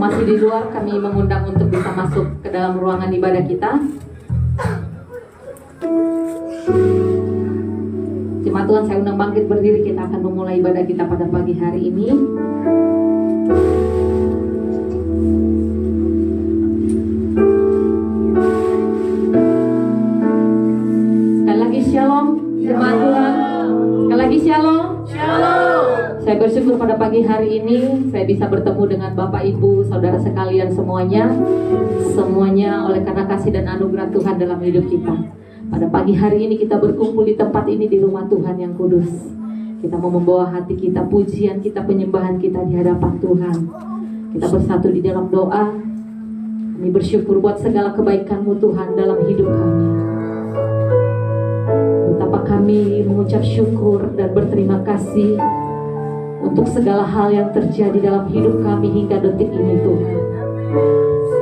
masih di luar, kami mengundang untuk bisa masuk ke dalam ruangan ibadah kita. Jemaat Tuhan, saya undang bangkit berdiri. Kita akan memulai ibadah kita pada pagi hari ini. Sekali lagi shalom, jemaat Tuhan. Sekali lagi shalom. Shalom. Saya bersyukur pada pagi hari ini saya bisa bertemu dengan Bapak Ibu, saudara sekalian semuanya oleh karena kasih dan anugerah Tuhan dalam hidup kita. Pada pagi hari ini kita berkumpul di tempat ini di rumah Tuhan yang kudus. Kita mau membawa hati kita, pujian kita, penyembahan kita di hadapan Tuhan. Kita bersatu di dalam doa. Kami bersyukur buat segala kebaikan-Mu Tuhan dalam hidup kami. Betapa kami mengucap syukur dan berterima kasih untuk segala hal yang terjadi dalam hidup kami hingga detik ini Tuhan.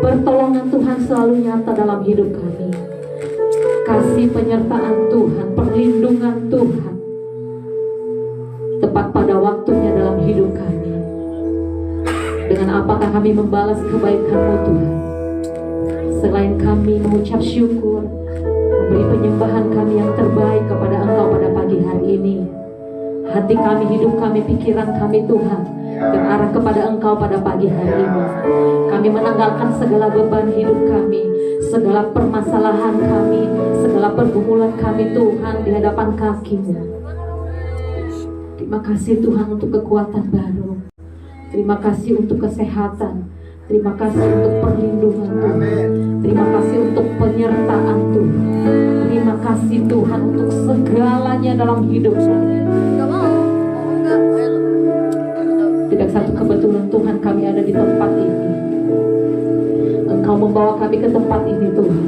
Pertolongan Tuhan selalu nyata dalam hidup kami. Kasih penyertaan Tuhan, perlindungan Tuhan tepat pada waktunya dalam hidup kami. Dengan apakah kami membalas kebaikan-Mu Tuhan? Selain kami mengucap syukur, memberi penyembahan kami yang terbaik kepada Engkau pada pagi hari ini. Hati kami, hidup kami, pikiran kami Tuhan terarah kepada Engkau pada pagi hari ini. Kami menanggalkan segala beban hidup kami, segala permasalahan kami, segala pergumulan kami Tuhan di hadapan kaki-Mu. Terima kasih Tuhan untuk kekuatan baru. Terima kasih untuk kesehatan. Terima kasih untuk perlindungan Tuhan. Terima kasih untuk penyertaan Tuhan. Terima kasih Tuhan untuk segalanya dalam hidup kami. Tidak satu kebetulan Tuhan kami ada di tempat ini. Engkau membawa kami ke tempat ini Tuhan,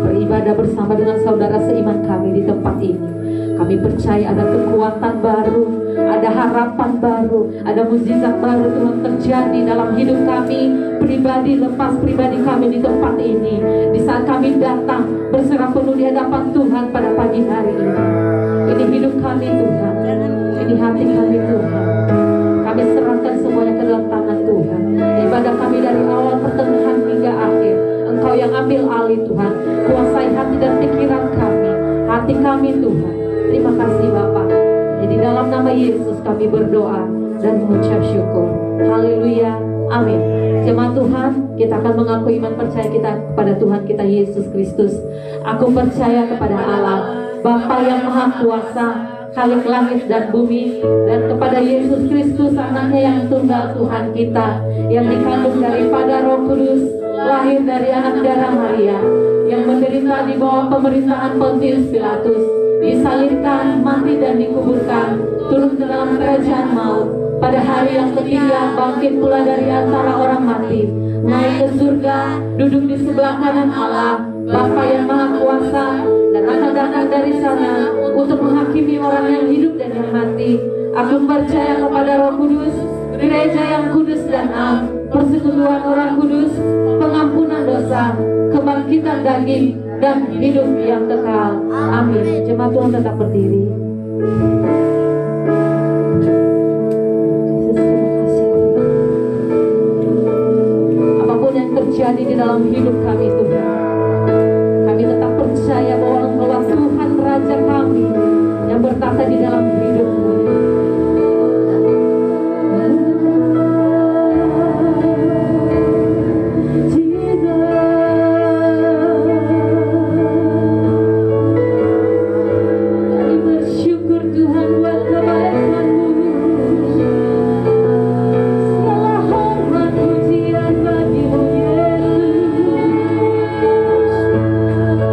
beribadah bersama dengan saudara seiman kami di tempat ini. Kami percaya ada kekuatan baru, ada harapan baru, ada mukjizat baru Tuhan terjadi dalam hidup kami pribadi, lepas pribadi kami di tempat ini. Di saat kami datang berserah penuh di hadapan Tuhan pada pagi hari ini. Ini hidup kami Tuhan, ini hati kami Tuhan. Kami serahkan semuanya ke dalam tangan Tuhan. Ibadah kami dari awal, pertengahan hingga akhir, Engkau yang ambil alih Tuhan. Kuasai hati dan pikiran kami, hati kami Tuhan. Terima kasih Bapa. Jadi dalam nama Yesus kami berdoa dan mengucap syukur. Haleluya. Amin. Jemaat Tuhan, kita akan mengaku iman percaya kita kepada Tuhan kita Yesus Kristus. Aku percaya kepada Allah, Bapa yang Maha Kuasa, Khalik langit dan bumi, dan kepada Yesus Kristus anaknya yang tunggal Tuhan kita, yang dikandung daripada Roh Kudus, lahir dari anak darah Maria, yang menderita di bawah pemerintahan Pontius Pilatus, disalibkan, mati dan dikuburkan, turun ke dalam kerajaan maut, pada hari yang ketiga bangkit pula dari antara orang mati, naik ke surga, duduk di sebelah kanan Allah, Bapa yang Maha Kuasa, dan akan datang dari sana untuk menghakimi orang yang hidup dan yang mati. Aku percaya kepada Roh Kudus, gereja yang kudus dan am, persekutuan orang kudus, pengampunan dosa, kebangkitan daging, dan hidup yang kekal. Amin. Jemaat Tuhan tetap berdiri. Apapun yang terjadi di dalam hidup kami Tuhan, kami tetap percaya bahwa Engkaulah Tuhan Raja kami yang bertata di dalam hidup kami.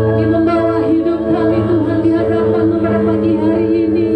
Kami membawa hidup kami Tuhan di hadapan-Mu pada pagi hari ini.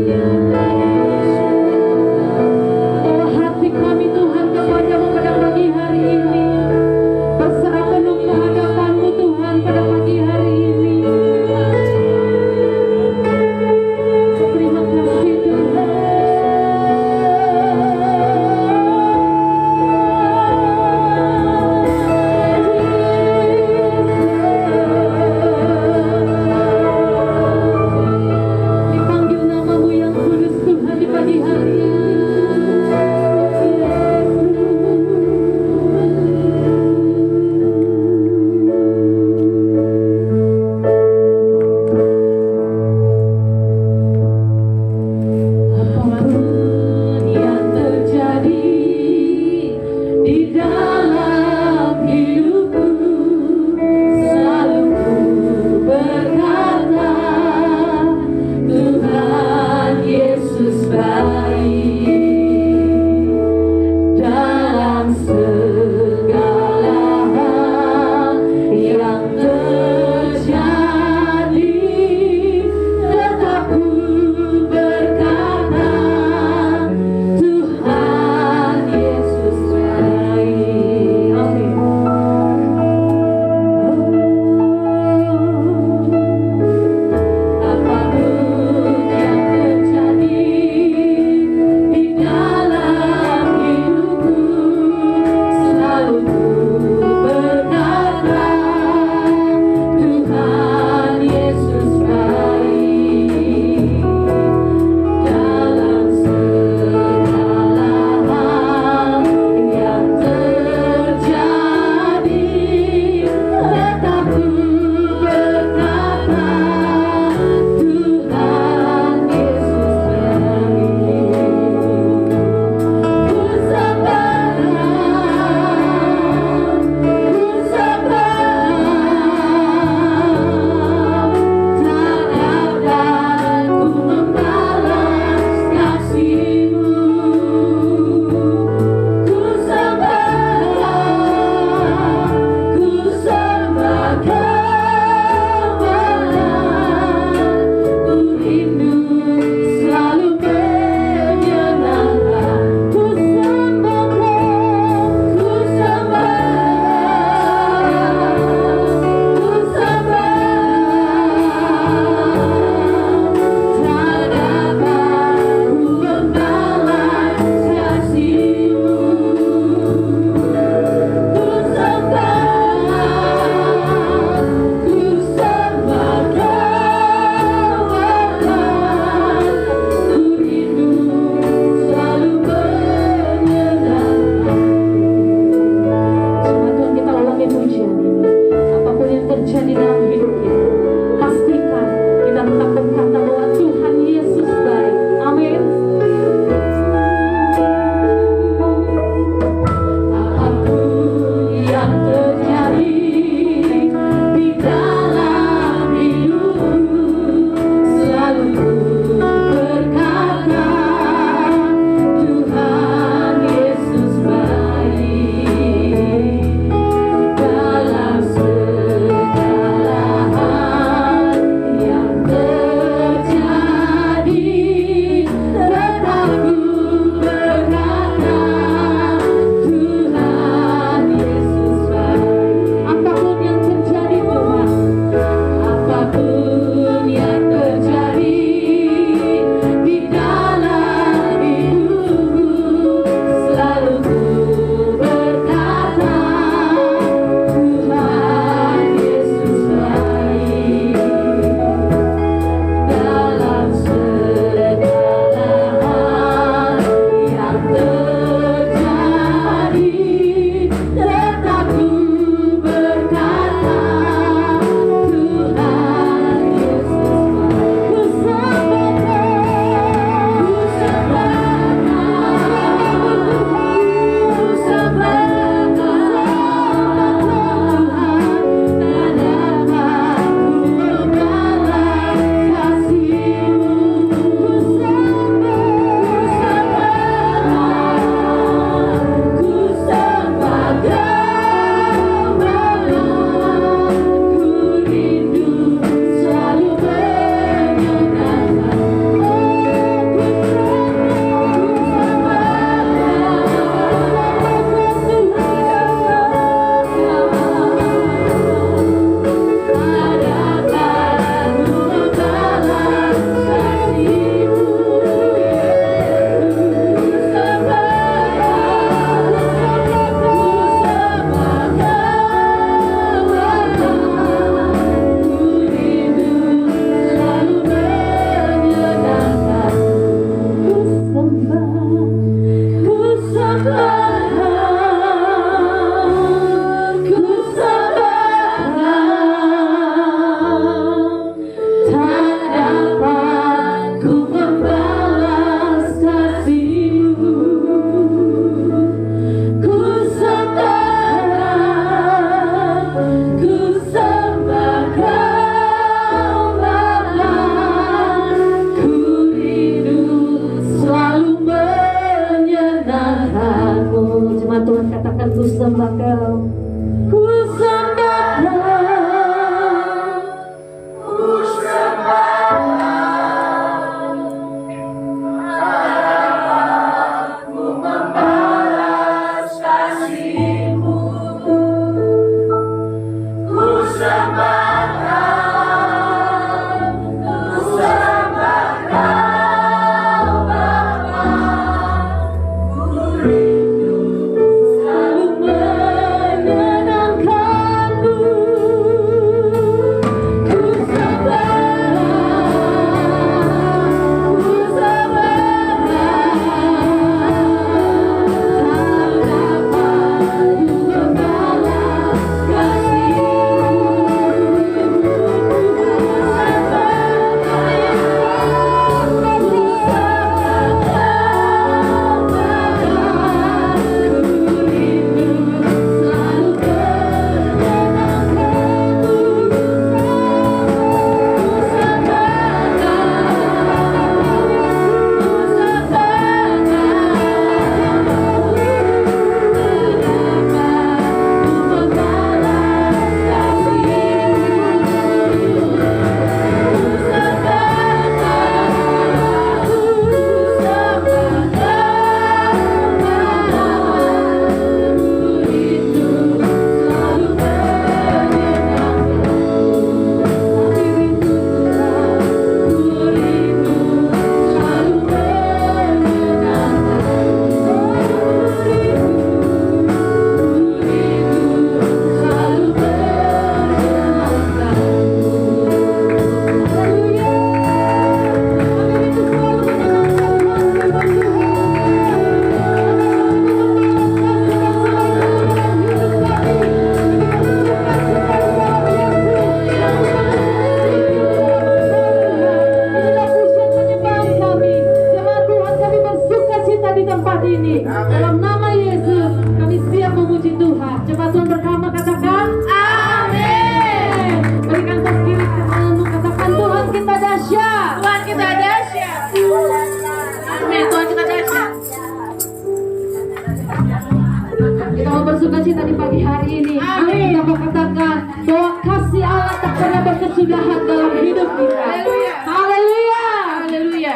kesudahan dalam hidup kita. Haleluya. Haleluya. Haleluya.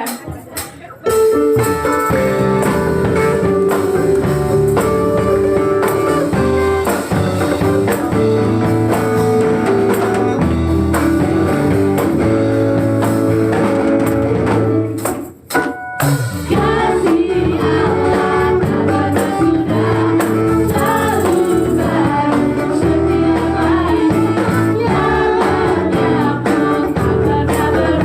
Kasih Allah tak pernah sudah, selalu baru setiap hari. Nyatanya pun tak pernah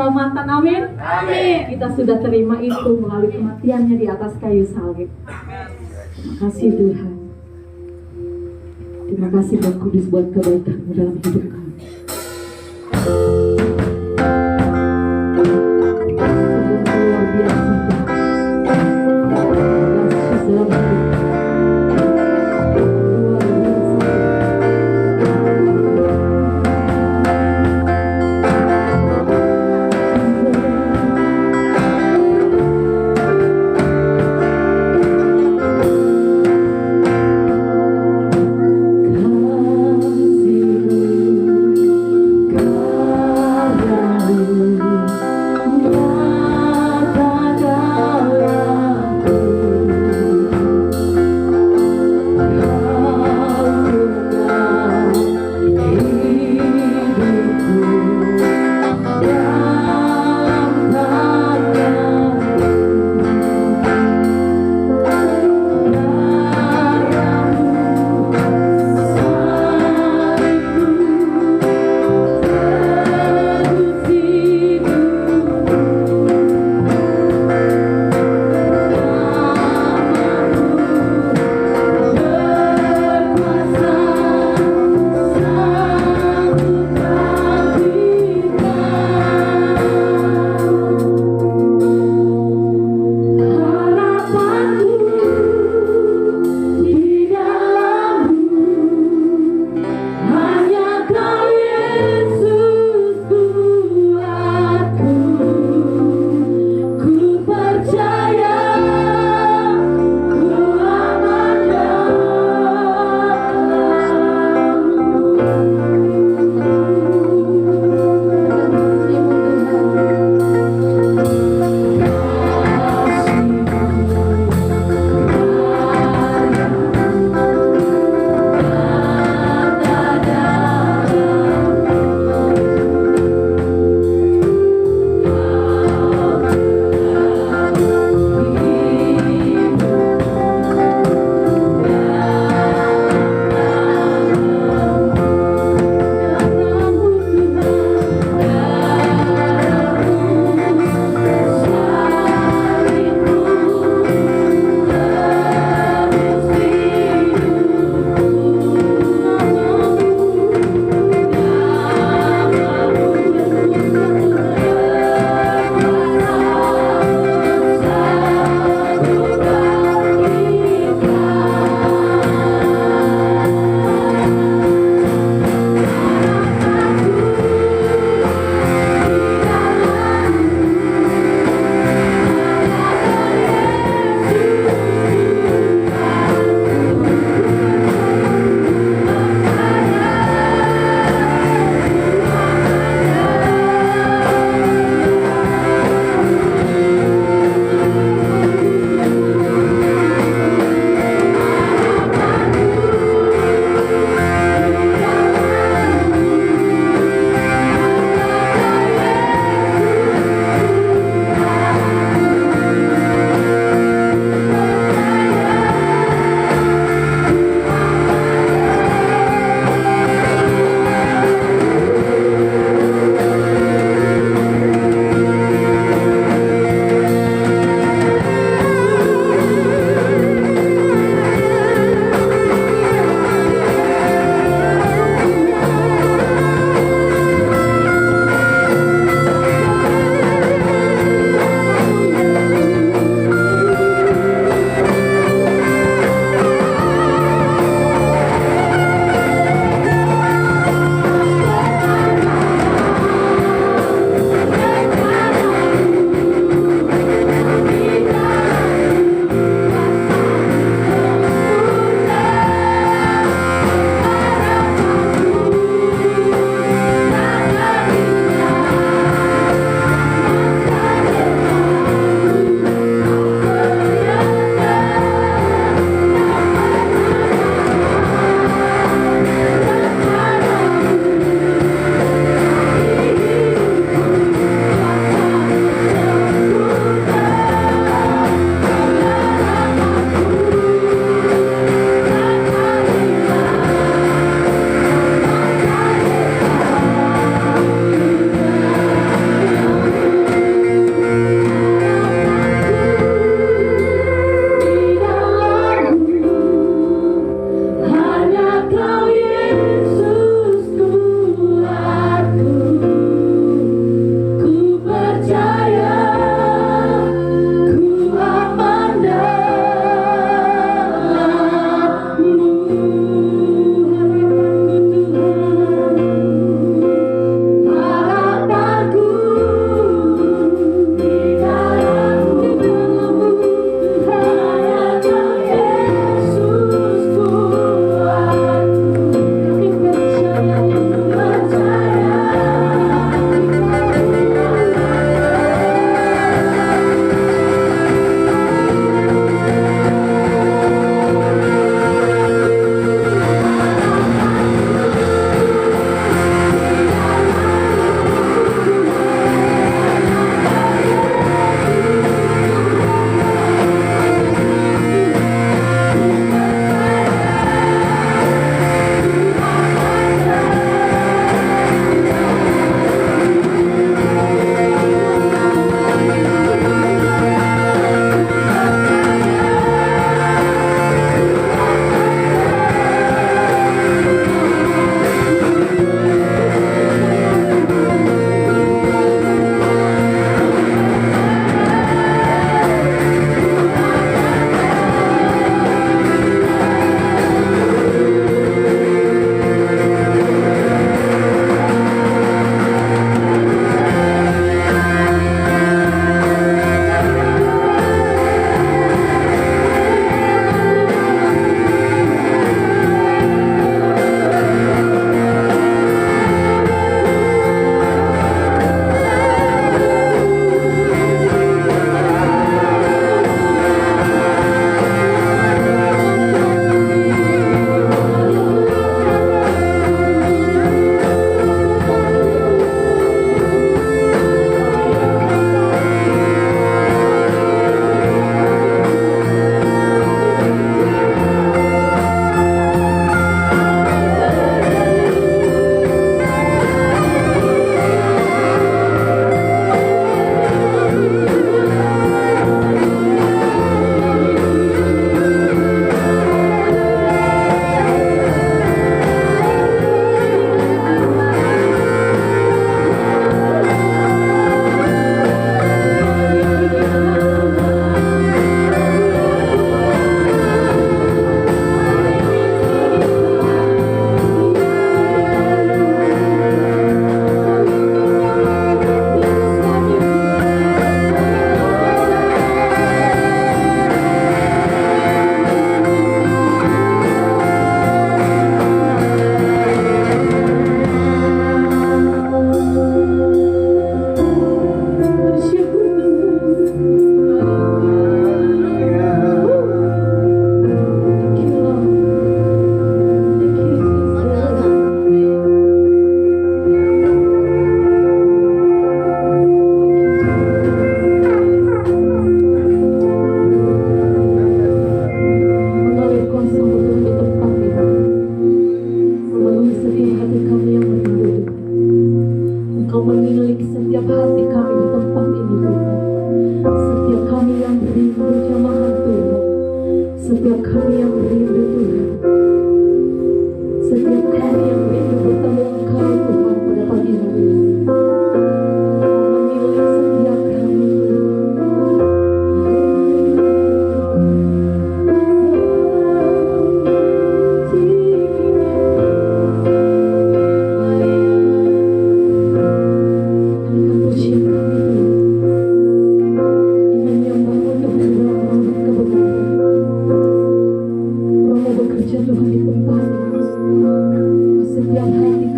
keselamatan. Amin. Amin. Kita sudah terima itu melalui kematiannya di atas kayu salib. Terima kasih Tuhan. Terima kasih Roh Kudus buat kebaikan-Mu dalam hidup kami. Luar biasa Tuhan. Yesus dalam hidup. Kasih-Mu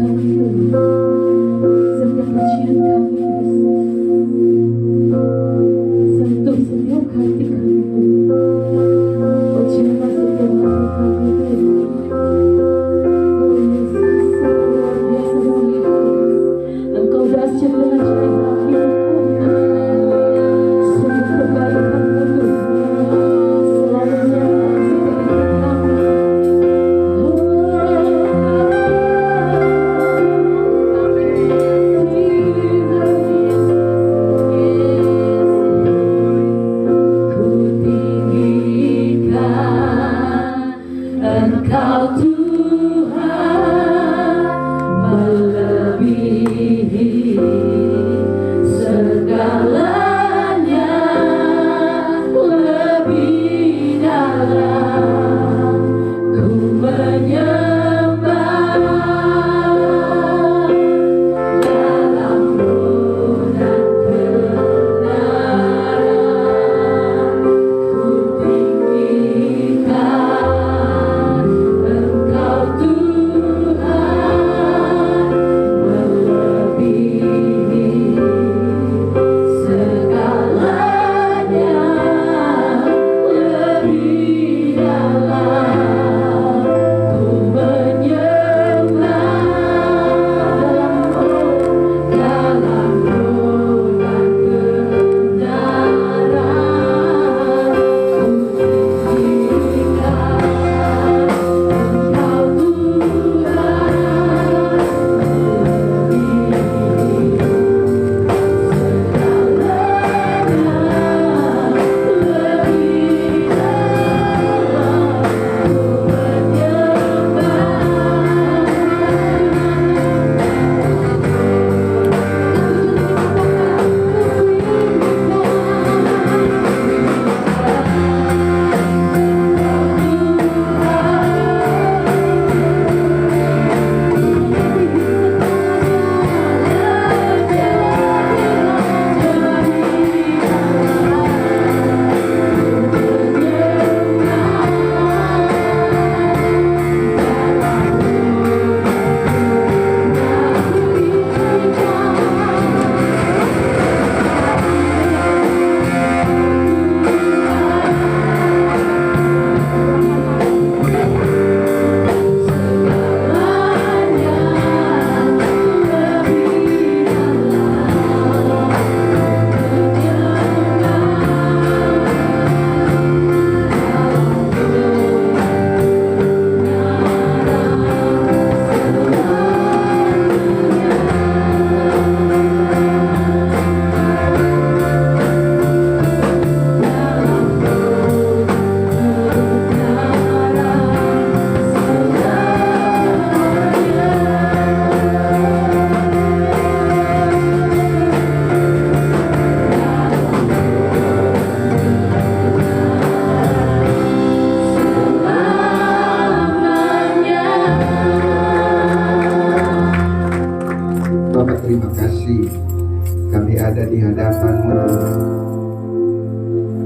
kami Tuhan. Setiap pujian kami Yesus. Sentuh setiap hati kami Tuhan. Oh jamah setiap hati kami Tuhan. Oh Yesus, Engkau luar biasa dalam hidup kami. Engkau dahsyat dan ajaib dalam hidup kami. Sungguh kebaikan-Mu Tuhan selalu nyata seperti kami. Engkau Tuhan melebihi segalanya, lebih dalam ku menyembah dalam roh dan kebenaran. Ku tinggikan Engkau Tuhan melebihi segalanya, lebih dalam ku menyembah dalam roh dan kebenaran. Ku tinggikan Engkau Tuhan melebihi Bapak, terima kasih kami ada di hadapan-Mu Tuhan.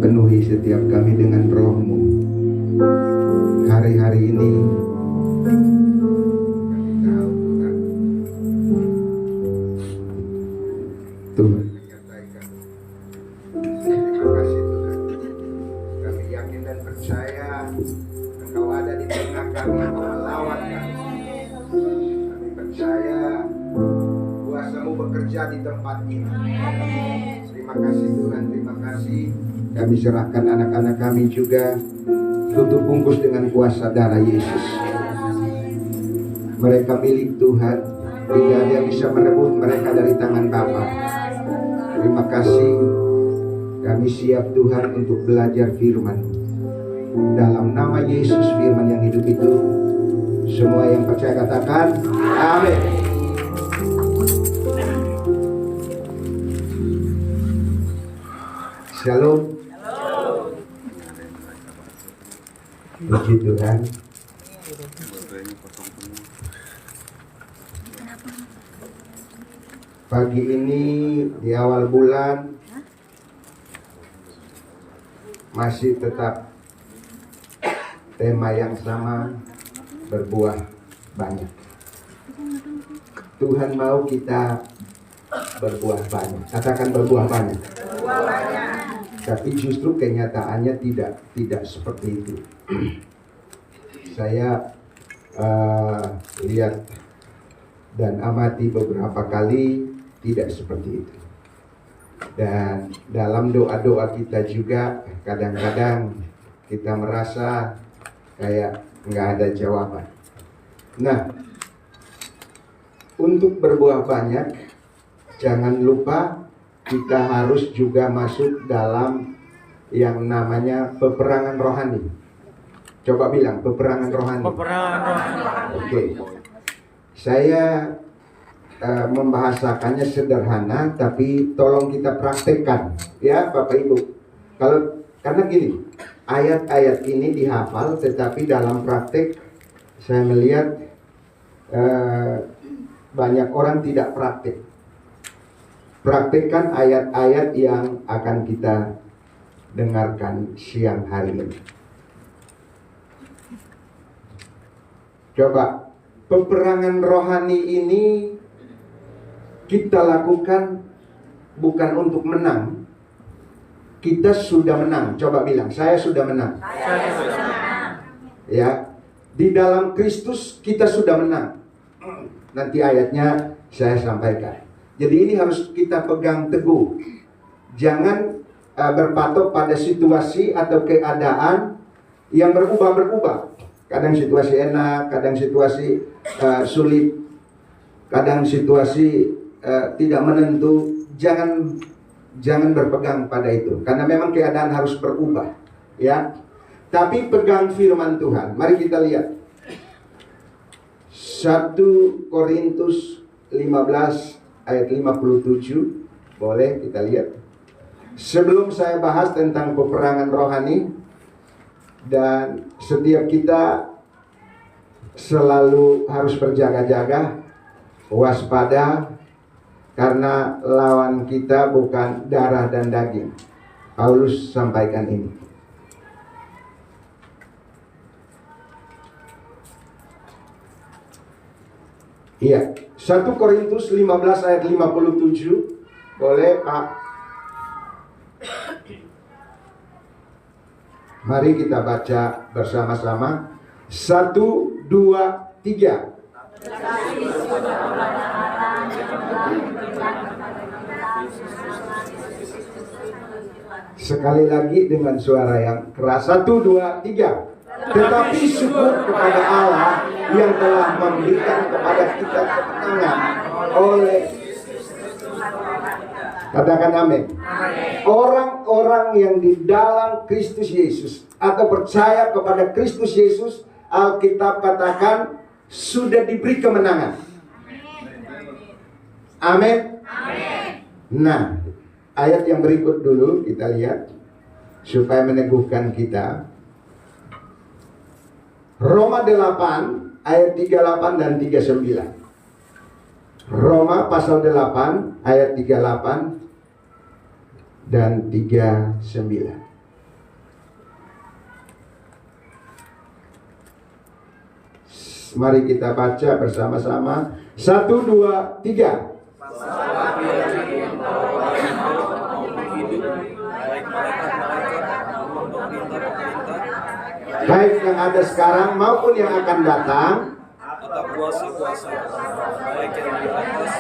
Penuhi setiap kami dengan roh-Mu. Hari-hari ini Tuhan menyertai kami. Terima kasih Tuhan. Kami yakin dan percaya Engkau ada di tengah kami, Engkau melawan kami. Kami percaya kuasa-Mu bekerja di tempat ini. Terima kasih Tuhan, terima kasih. Kami serahkan anak-anak kami juga, tutup bungkus dengan kuasa darah Yesus. Mereka milik Tuhan, tidak ada yang bisa merebut mereka dari tangan Bapa. Terima kasih. Kami siap Tuhan untuk belajar firman. Dalam nama Yesus, firman yang hidup itu, semua yang percaya katakan amin. Shalom. Puji Tuhan. Pagi ini di awal bulan masih tetap tema yang sama, berbuah banyak. Tuhan mau kita berbuah banyak. Katakan berbuah banyak. Tapi justru kenyataannya tidak seperti itu. Saya lihat dan amati beberapa kali tidak seperti itu. Dan dalam doa-doa kita juga kadang-kadang kita merasa kayak nggak ada jawaban. Nah, untuk berbuah banyak, jangan lupa kita harus juga masuk dalam yang namanya peperangan rohani. Coba bilang peperangan rohani. Peperangan rohani. Oke. Saya membahasakannya sederhana, tapi tolong kita praktekkan, ya Bapak Ibu. Karena gini, ayat-ayat ini dihafal, tetapi dalam praktek saya melihat banyak orang tidak praktek. Praktekkan ayat-ayat yang akan kita dengarkan siang hari ini. Coba, peperangan rohani ini kita lakukan bukan untuk menang. Kita sudah menang. Coba bilang, saya sudah menang. Saya sudah menang. Ya, di dalam Kristus kita sudah menang. Nanti ayatnya saya sampaikan. Jadi ini harus kita pegang teguh. Jangan berpatok pada situasi atau keadaan yang berubah-berubah. Kadang situasi enak, kadang situasi sulit, kadang situasi tidak menentu. Jangan berpegang pada itu, karena memang keadaan harus berubah, ya. Tapi pegang firman Tuhan. Mari kita lihat 1 Korintus 15 ayat 57. Boleh kita lihat. Sebelum saya bahas tentang peperangan rohani, dan setiap kita selalu harus berjaga-jaga, waspada, karena lawan kita bukan darah dan daging. Paulus sampaikan ini. Iya, 1 Korintus 15 ayat 57. Boleh Pak? Mari kita baca bersama-sama. 1, 2, 3. Sekali lagi dengan suara yang keras. 1, 2, 3. Tetapi syukur kepada Allah yang telah memberikan kepada kita kemenangan oleh, katakan amin. Orang-orang yang di dalam Kristus Yesus atau percaya kepada Kristus Yesus, Alkitab katakan sudah diberi kemenangan. Amin. Nah, ayat yang berikut dulu kita lihat supaya meneguhkan kita. Roma 8 ayat 38 dan 39. Roma pasal 8 ayat 38 dan 39. Mari kita baca bersama-sama. 1, 2, 3. Baik yang ada sekarang maupun yang akan datang, Atau kuasa-kuasa, baik yang di atas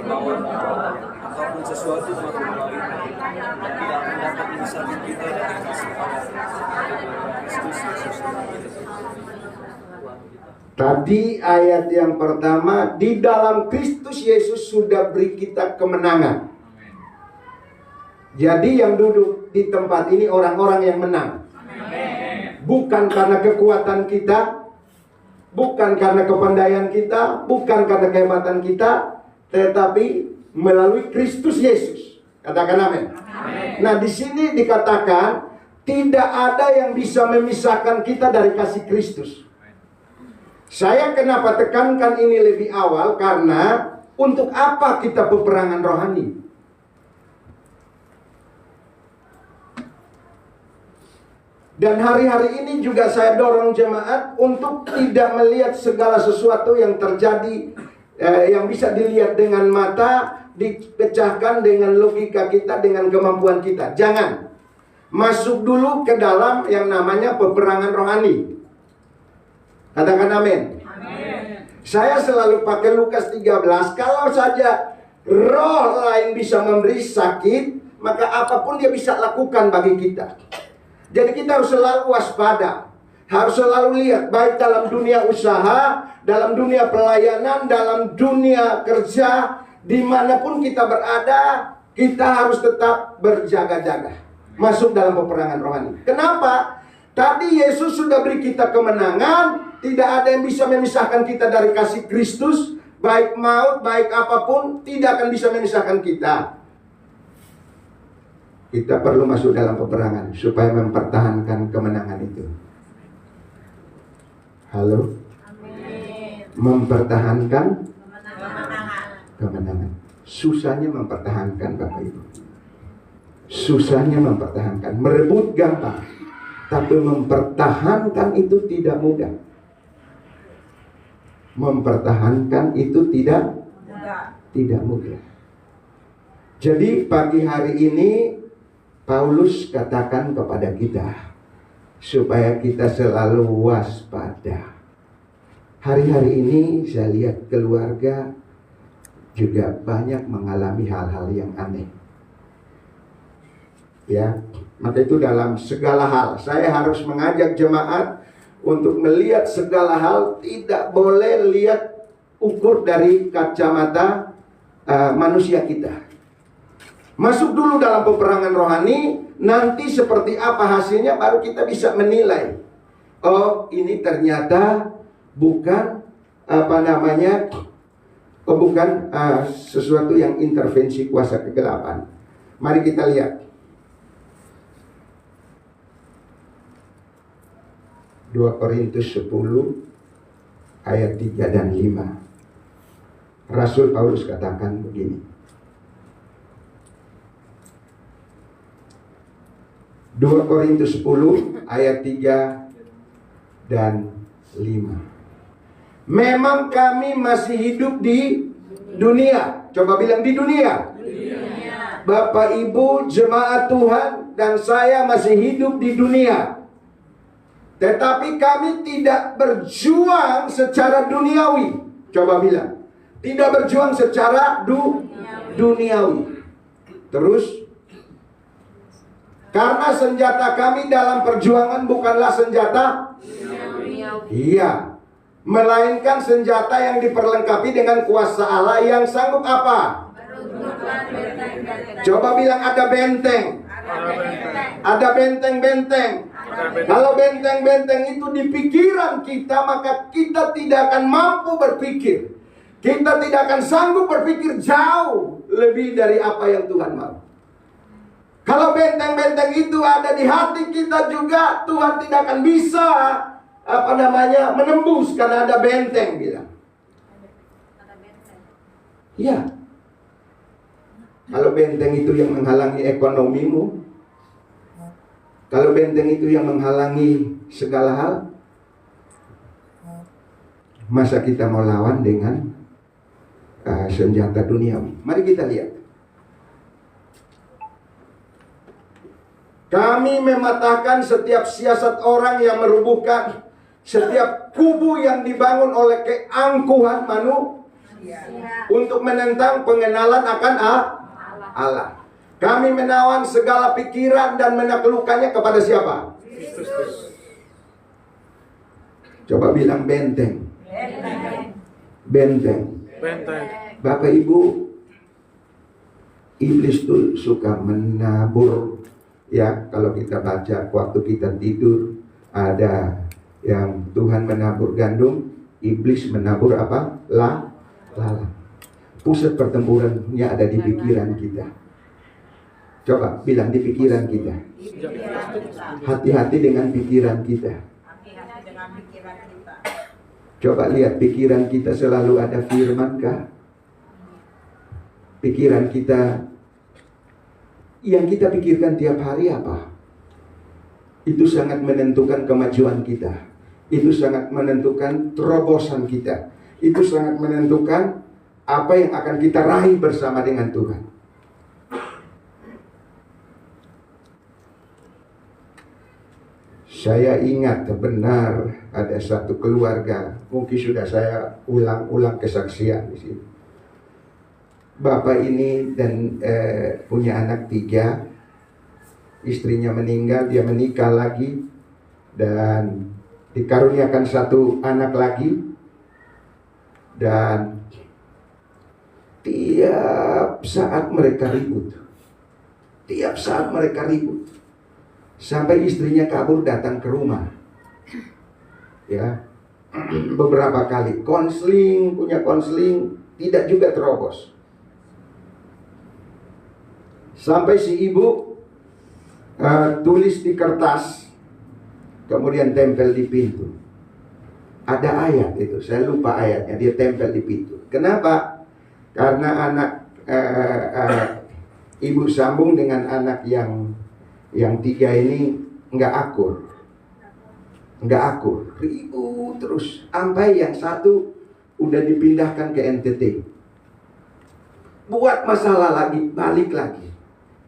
maupun di bawah, ataupun sesuatu maupun lain, tidak akan dapat memisahkan kita dari kasih Allah Kristus Yesus. tadi ayat yang pertama, di dalam Kristus Yesus sudah beri kita kemenangan. Jadi yang duduk di tempat ini orang-orang yang menang. Bukan karena kekuatan kita, bukan karena kepandaian kita, bukan karena kehebatan kita, tetapi melalui Kristus Yesus. Katakan amin. Nah, di sini dikatakan tidak ada yang bisa memisahkan kita dari kasih Kristus. Saya kenapa tekankan ini lebih awal, karena untuk apa kita peperangan rohani? Dan hari-hari ini juga saya dorong jemaat untuk tidak melihat segala sesuatu yang terjadi yang bisa dilihat dengan mata dipecahkan dengan logika kita, dengan kemampuan kita. Jangan. Masuk dulu ke dalam yang namanya peperangan rohani. Katakan amin. Saya selalu pakai Lukas 13. Kalau saja roh lain bisa memberi sakit, maka apapun dia bisa lakukan bagi kita. Jadi kita harus selalu waspada. Harus selalu lihat, baik dalam dunia usaha, dalam dunia pelayanan, dalam dunia kerja, dimanapun kita berada, kita harus tetap berjaga-jaga. Masuk dalam peperangan rohani. Kenapa? Tadi Yesus sudah beri kita kemenangan. Tidak ada yang bisa memisahkan kita dari kasih Kristus. Baik maut, baik apapun, tidak akan bisa memisahkan kita. Kita perlu masuk dalam peperangan supaya mempertahankan kemenangan itu. Halo? Mempertahankan kemenangan. Susahnya mempertahankan, Bapak Ibu. Susahnya mempertahankan. Merebut gampang, tapi mempertahankan itu tidak mudah. Mempertahankan itu tidak mudah. Jadi pagi hari ini Paulus katakan kepada kita supaya kita selalu waspada. Hari-hari ini saya lihat keluarga juga banyak mengalami hal-hal yang aneh. Ya, maka itu dalam segala hal saya harus mengajak jemaat untuk melihat segala hal, tidak boleh lihat ukur dari kacamata manusia kita. Masuk dulu dalam peperangan rohani, nanti seperti apa hasilnya baru kita bisa menilai. Oh, ini ternyata bukan bukan sesuatu yang intervensi kuasa kegelapan. Mari kita lihat 2 Korintus 10 ayat 3 dan 5. Rasul Paulus katakan begini. 2 Korintus 10 ayat 3 dan 5. Memang kami masih hidup di dunia. Coba bilang di dunia. Bapak Ibu jemaat Tuhan dan saya masih hidup di dunia. Tetapi kami tidak berjuang secara duniawi. Coba bilang, tidak berjuang secara duniawi. Terus, karena senjata kami dalam perjuangan bukanlah senjata duniawi. Iya, melainkan senjata yang diperlengkapi dengan kuasa Allah yang sanggup apa? Coba bilang ada benteng. Ada benteng-benteng. Kalau benteng-benteng itu di pikiran kita, maka kita tidak akan mampu berpikir. Kita tidak akan sanggup berpikir jauh lebih dari apa yang Tuhan mau. Kalau benteng-benteng itu ada di hati kita juga, Tuhan tidak akan bisa menembus karena ada benteng bilang. Ya. Kalau benteng itu yang menghalangi ekonomimu, kalau benteng itu yang menghalangi segala hal, masa kita mau lawan dengan senjata duniawi? Mari kita lihat. Kami mematahkan setiap siasat orang yang merubuhkan setiap kubu yang dibangun oleh keangkuhan manusia untuk menentang pengenalan akan Allah. Kami menawan segala pikiran dan menaklukkannya kepada siapa? Kristus. Coba bilang benteng. Benteng. Bapak Ibu, iblis tuh suka menabur. Ya, kalau kita baca waktu kita tidur, ada yang Tuhan menabur gandum, iblis menabur apa? Lalat. Pusat pertempurannya ada di pikiran kita. Coba bilang di pikiran kita. Hati-hati dengan pikiran kita. Coba lihat pikiran kita selalu ada firman-Kah? Pikiran kita yang kita pikirkan tiap hari apa? Itu sangat menentukan kemajuan kita. Itu sangat menentukan terobosan kita. Itu sangat menentukan apa yang akan kita raih bersama dengan Tuhan. Saya ingat benar ada satu keluarga, mungkin sudah saya ulang-ulang kesaksian di sini. Bapak ini dan punya anak 3, istrinya meninggal, dia menikah lagi dan dikaruniakan 1 anak lagi, dan tiap saat mereka ribut, sampai istrinya kabur datang ke rumah, ya, beberapa kali punya konseling tidak juga terobos, sampai si ibu tulis di kertas, kemudian tempel di pintu. Ada ayat itu, saya lupa ayatnya, dia tempel di pintu. Kenapa? Karena anak ibu sambung dengan anak yang 3 ini nggak akur, ribut terus, sampai yang 1 udah dipindahkan ke NTT, buat masalah lagi, balik lagi,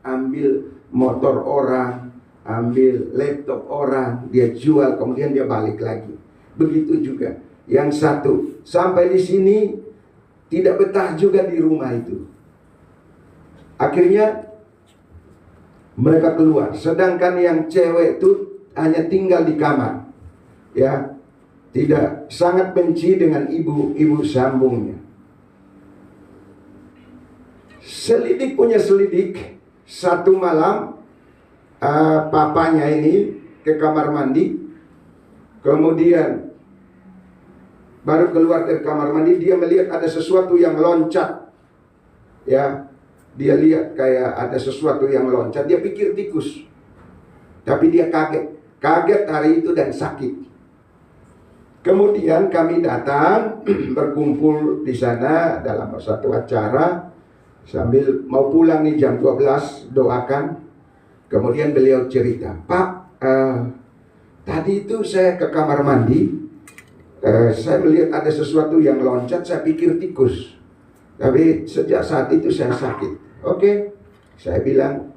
ambil motor orang, ambil laptop orang, dia jual, kemudian dia balik lagi. Begitu juga yang 1, sampai di sini tidak betah juga di rumah itu. Akhirnya mereka keluar, sedangkan yang cewek itu hanya tinggal di kamar, ya, tidak, sangat benci dengan ibu sambungnya. Selidik punya selidik, satu malam papanya ini ke kamar mandi, kemudian baru keluar dari kamar mandi, dia melihat ada sesuatu yang loncat, ya. Dia lihat kayak ada sesuatu yang loncat, dia pikir tikus. Tapi dia kaget hari itu dan sakit. Kemudian kami datang berkumpul di sana dalam satu acara, sambil mau pulang nih jam 12, doakan. Kemudian beliau cerita, Pak, tadi itu saya ke kamar mandi, saya melihat ada sesuatu yang loncat, saya pikir tikus. Tapi sejak saat itu saya sakit. Oke, saya bilang,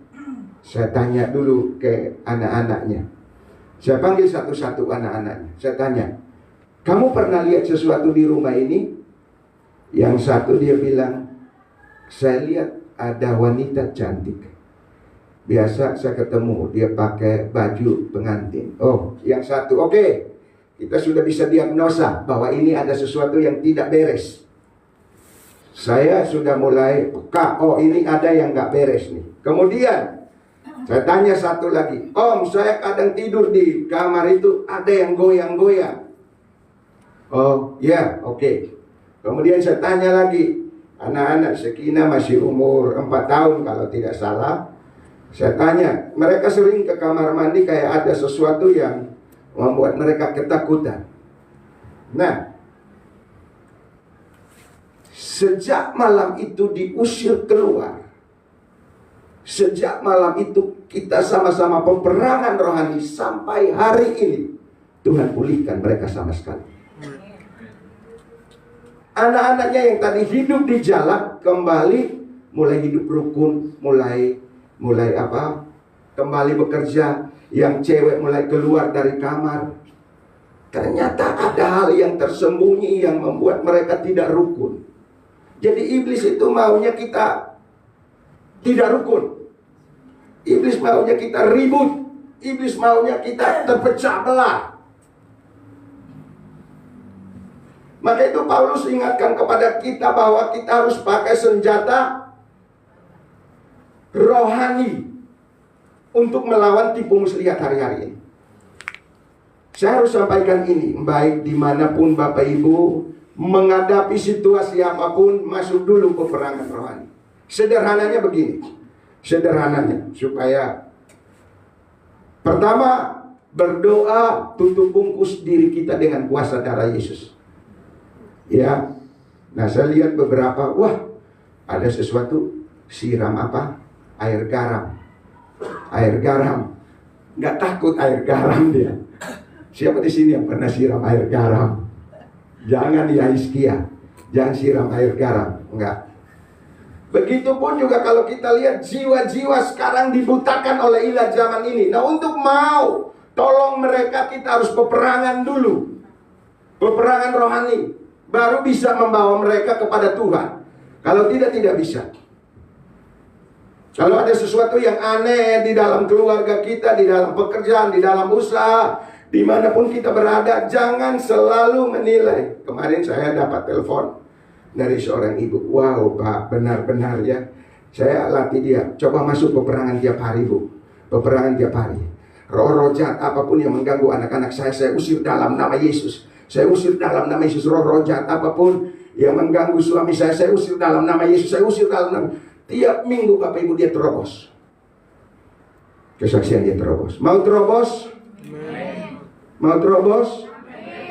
saya tanya dulu ke anak-anaknya. Saya panggil satu-satu anak-anaknya. Saya tanya, kamu pernah lihat sesuatu di rumah ini? Yang satu dia bilang, saya lihat ada wanita cantik. Biasa saya ketemu, dia pakai baju pengantin. Oh, yang satu, oke, kita sudah bisa diagnosa bahwa ini ada sesuatu yang tidak beres. Saya sudah mulai peka, oh ini ada yang gak beres nih. Kemudian saya tanya satu lagi, Om, saya kadang tidur di kamar itu ada yang goyang-goyang. Oh ya, oke. Kemudian saya tanya lagi, anak-anak Sekina masih umur 4 tahun kalau tidak salah. Saya tanya, mereka sering ke kamar mandi kayak ada sesuatu yang membuat mereka ketakutan. Nah, sejak malam itu diusir keluar, sejak malam itu kita sama-sama peperangan rohani sampai hari ini. Tuhan pulihkan mereka sama sekali. Anak-anaknya yang tadi hidup di jalan kembali mulai hidup rukun, mulai kembali bekerja. Yang cewek mulai keluar dari kamar. Ternyata ada hal yang tersembunyi yang membuat mereka tidak rukun. Jadi iblis itu maunya kita tidak rukun. Iblis maunya kita ribut. Iblis maunya kita terpecah belah. Maka itu Paulus ingatkan kepada kita bahwa kita harus pakai senjata rohani untuk melawan tipu muslihat hari-hari ini. Saya harus sampaikan ini, baik dimanapun Bapak Ibu menghadapi situasi apapun, masuk dulu peperangan rohani. Sederhananya begini, supaya pertama berdoa, tutup bungkus diri kita dengan kuasa darah Yesus. Ya, nah saya lihat beberapa, wah ada sesuatu, siram apa? Air garam. Nggak takut air garam dia. Siapa di sini yang pernah siram air garam? Jangan ya Hizkia, jangan siram air garam. Enggak. Begitupun juga kalau kita lihat jiwa-jiwa sekarang dibutakan oleh ilah zaman ini. Nah, untuk mau tolong mereka, kita harus peperangan dulu. Peperangan rohani. Baru bisa membawa mereka kepada Tuhan. Kalau tidak bisa. Kalau ada sesuatu yang aneh di dalam keluarga kita, di dalam pekerjaan, di dalam usaha, dimanapun kita berada, jangan selalu menilai. Kemarin saya dapat telepon dari seorang ibu. Wow Pak, benar-benar ya. Saya latih dia. Coba masuk peperangan tiap hari Bu. Peperangan tiap hari. Roh-roh jahat apapun yang mengganggu anak-anak saya usir dalam nama Yesus. Saya usir dalam nama Yesus. Roh-roh jahat apapun yang mengganggu suami saya usir dalam nama Yesus. Saya usir dalam nama. Tiap minggu Bapak Ibu dia terobos. Kesaksian dia terobos. Mau terobos? Amen. Mau terobos?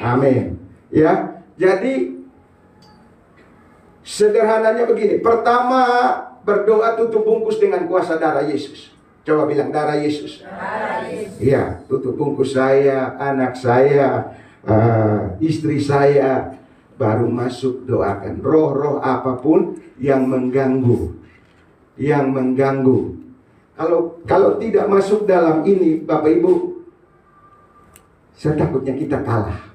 Amin. Ya, jadi sederhananya begini. Pertama, berdoa tutup bungkus dengan kuasa darah Yesus. Coba bilang darah Yesus. Iya, tutup bungkus saya, anak saya, istri saya. Baru masuk doakan. Roh-roh apapun yang mengganggu. Kalau tidak masuk dalam ini, Bapak Ibu, saya takutnya kita kalah.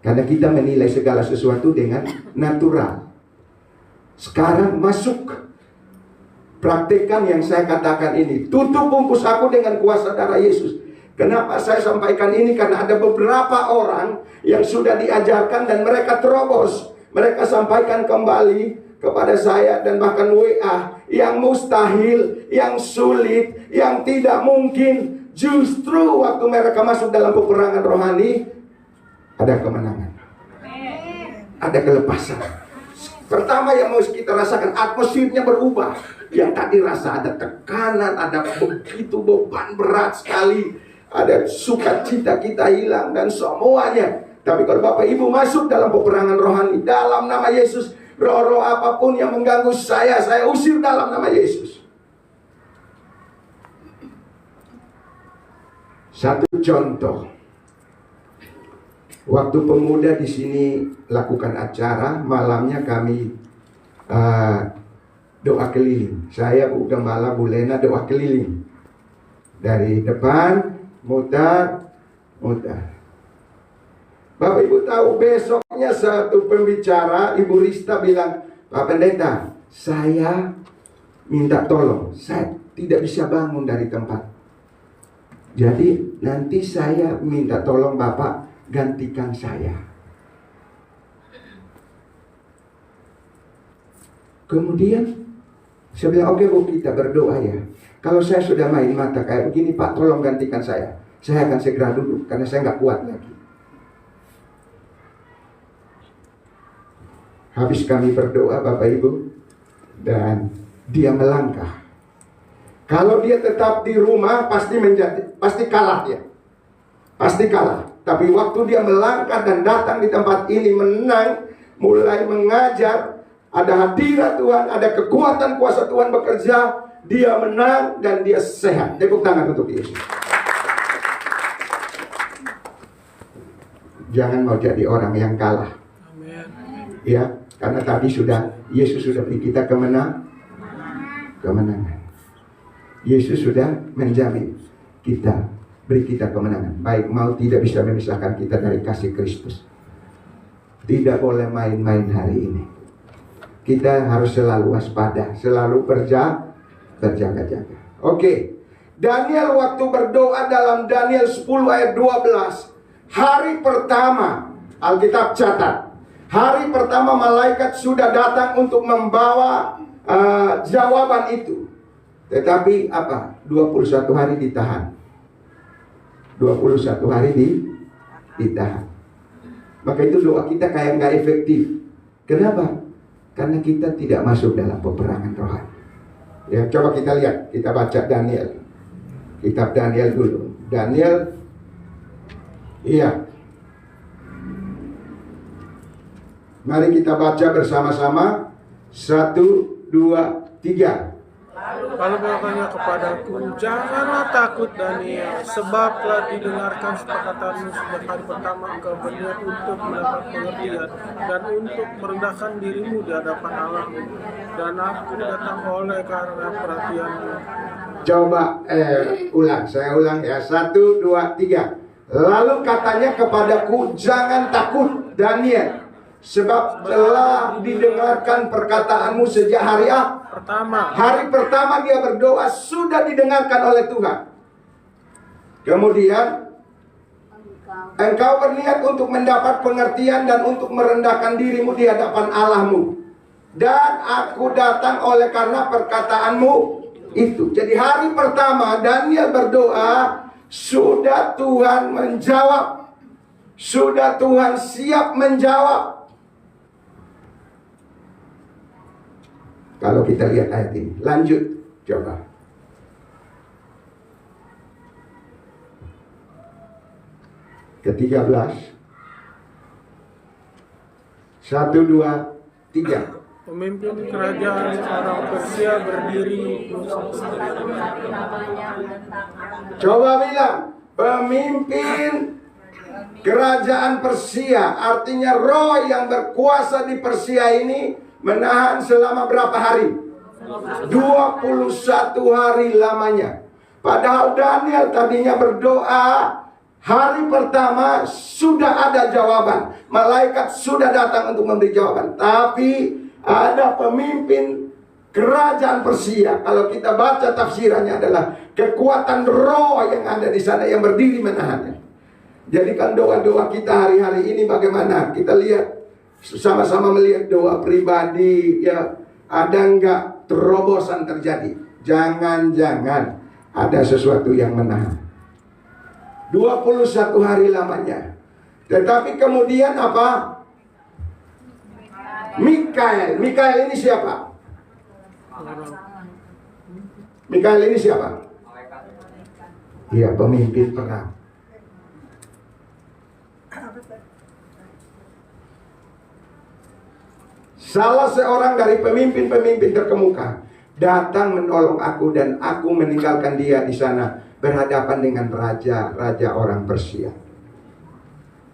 Karena kita menilai segala sesuatu dengan natural. Sekarang masuk. Praktekkan yang saya katakan ini. Tutup bungkus aku dengan kuasa darah Yesus. Kenapa saya sampaikan ini? Karena ada beberapa orang yang sudah diajarkan dan mereka terobos. Mereka sampaikan kembali kepada saya dan bahkan WA yang mustahil, yang sulit, yang tidak mungkin. Justru waktu mereka masuk dalam peperangan rohani, ada kemenangan, ada kelepasan. Pertama yang mau kita rasakan, atmosfernya berubah. Yang tadi rasa ada tekanan, ada begitu beban berat sekali, ada sukacita kita hilang dan semuanya. Tapi kalau Bapak Ibu masuk dalam peperangan rohani dalam nama Yesus, roh-roh apapun yang mengganggu saya usir dalam nama Yesus. Satu contoh, waktu pemuda di sini lakukan acara, malamnya kami doa keliling. Saya Bu Gembala Bu Lena doa keliling dari depan, mutar. Bapak Ibu tahu besoknya satu pembicara, Ibu Rista bilang, Pak Pendeta, saya minta tolong, saya tidak bisa bangun dari tempat. Jadi nanti saya minta tolong Bapak gantikan saya. Kemudian saya bilang, oke Bu, kita berdoa ya. Kalau saya sudah main mata kayak begini, Pak tolong gantikan saya. Saya akan segera duduk karena saya nggak kuat lagi. Habis kami berdoa Bapak Ibu, dan dia melangkah. Kalau dia tetap di rumah pasti kalah dia. Pasti kalah. Tapi waktu dia melangkah dan datang di tempat ini menang, mulai mengajar, ada hadirat Tuhan, ada kekuatan kuasa Tuhan bekerja, dia menang dan dia sehat. Tepuk tangan untuk Yesus. Jangan mau jadi orang yang kalah. Ya, karena tadi Yesus sudah beri kita kemenangan. Yesus sudah menjamin kita, beri kita kemenangan. Baik mau tidak bisa memisahkan kita dari kasih Kristus. Tidak boleh main-main hari ini. Kita harus selalu waspada, selalu berjaga-jaga. Oke. Daniel waktu berdoa dalam Daniel 10 ayat 12, hari pertama, Alkitab catat, hari pertama malaikat sudah datang untuk membawa jawaban itu. Tetapi apa? 21 hari ditahan. 21 hari ditahan. Maka itu doa kita kayak nggak efektif. Kenapa? Karena kita tidak masuk dalam peperangan rohani. Ya, coba kita lihat, kita baca Daniel. Kitab Daniel dulu. Daniel, iya. Mari kita baca bersama-sama. 1, 2, 3. Lalu berkata kepadaku, janganlah takut Daniel, sebab telah didengarkan perkataanmu sejak hari pertama engkau berniat untuk mendapat pengertian dan untuk merendahkan dirimu di hadapan Allahmu. Dan aku datang oleh karena perhatianmu. Coba saya ulang ya. 1, 2, 3. Lalu katanya kepadaku, jangan takut Daniel, sebab telah didengarkan perkataanmu sejak hari Pertama. Hari pertama dia berdoa sudah didengarkan oleh Tuhan. Kemudian engkau berniat untuk mendapat pengertian dan untuk merendahkan dirimu di hadapan Allahmu. Dan aku datang oleh karena perkataanmu itu. Jadi hari pertama Daniel berdoa, sudah Tuhan menjawab. Sudah Tuhan siap menjawab. Kalau kita lihat ayat ini, lanjut, coba. Ke-13. 1, 2, 3. Pemimpin kerajaan orang Persia berdiri. Coba bilang, pemimpin kerajaan Persia, artinya roh yang berkuasa di Persia ini menahan selama berapa hari? 21 hari lamanya. Padahal Daniel tadinya berdoa, hari pertama sudah ada jawaban. Malaikat sudah datang untuk memberi jawaban. Tapi ada pemimpin kerajaan Persia. Kalau kita baca tafsirannya adalah kekuatan roh yang ada di sana yang berdiri menahannya. Jadikan doa-doa kita hari-hari ini bagaimana? Kita lihat, sama-sama melihat doa pribadi ya, ada enggak terobosan terjadi? Jangan-jangan ada sesuatu yang menahan. 21 hari lamanya. Tetapi kemudian apa? Mikael ini siapa? Mikael ini siapa? Iya, pemimpin perang. Salah seorang dari pemimpin-pemimpin terkemuka datang menolong aku dan aku meninggalkan dia di sana berhadapan dengan raja orang Persia.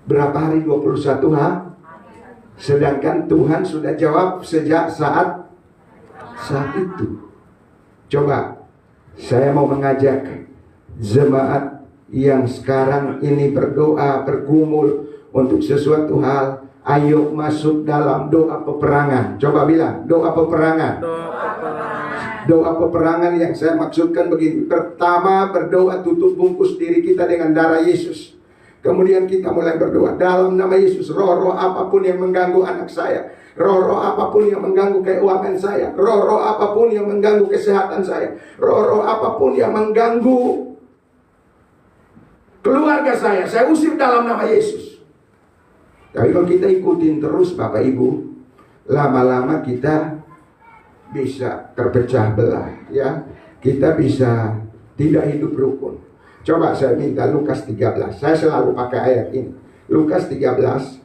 Berapa hari? 21 hari. Sedangkan Tuhan sudah jawab sejak saat itu. Coba saya mau mengajak jemaat yang sekarang ini berdoa, bergumul untuk sesuatu hal. Ayo masuk dalam doa peperangan. Coba bilang, doa peperangan. Doa peperangan yang saya maksudkan begini. Pertama, berdoa tutup bungkus diri kita dengan darah Yesus. Kemudian kita mulai berdoa dalam nama Yesus. Roh-roh apapun yang mengganggu anak saya, roh-roh apapun yang mengganggu keuangan saya, roh-roh apapun yang mengganggu kesehatan saya, roh-roh apapun yang mengganggu keluarga saya usir dalam nama Yesus. Tapi kalau kita ikutin terus Bapak Ibu, lama-lama kita bisa terpecah belah ya. Kita bisa tidak hidup rukun. Coba saya minta Lukas 13. Saya selalu pakai ayat ini. Lukas 13.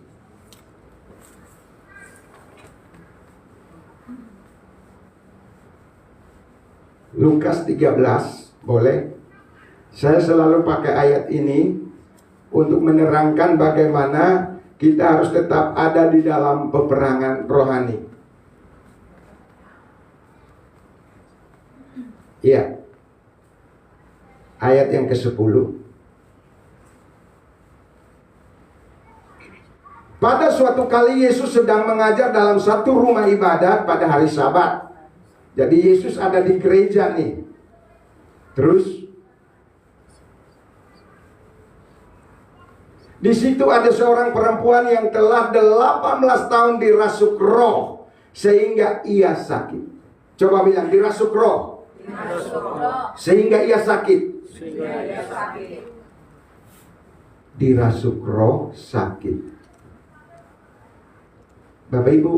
Lukas 13, boleh? Saya selalu pakai ayat ini untuk menerangkan bagaimana kita harus tetap ada di dalam peperangan rohani. Iya. Ayat yang ke-10. Pada suatu kali Yesus sedang mengajar dalam satu rumah ibadat pada hari Sabat. Jadi Yesus ada di gereja nih. Terus di situ ada seorang perempuan yang telah 18 tahun dirasuk roh sehingga ia sakit. Coba bilang, dirasuk roh sehingga ia sakit. Dirasuk roh sakit. Bapak Ibu,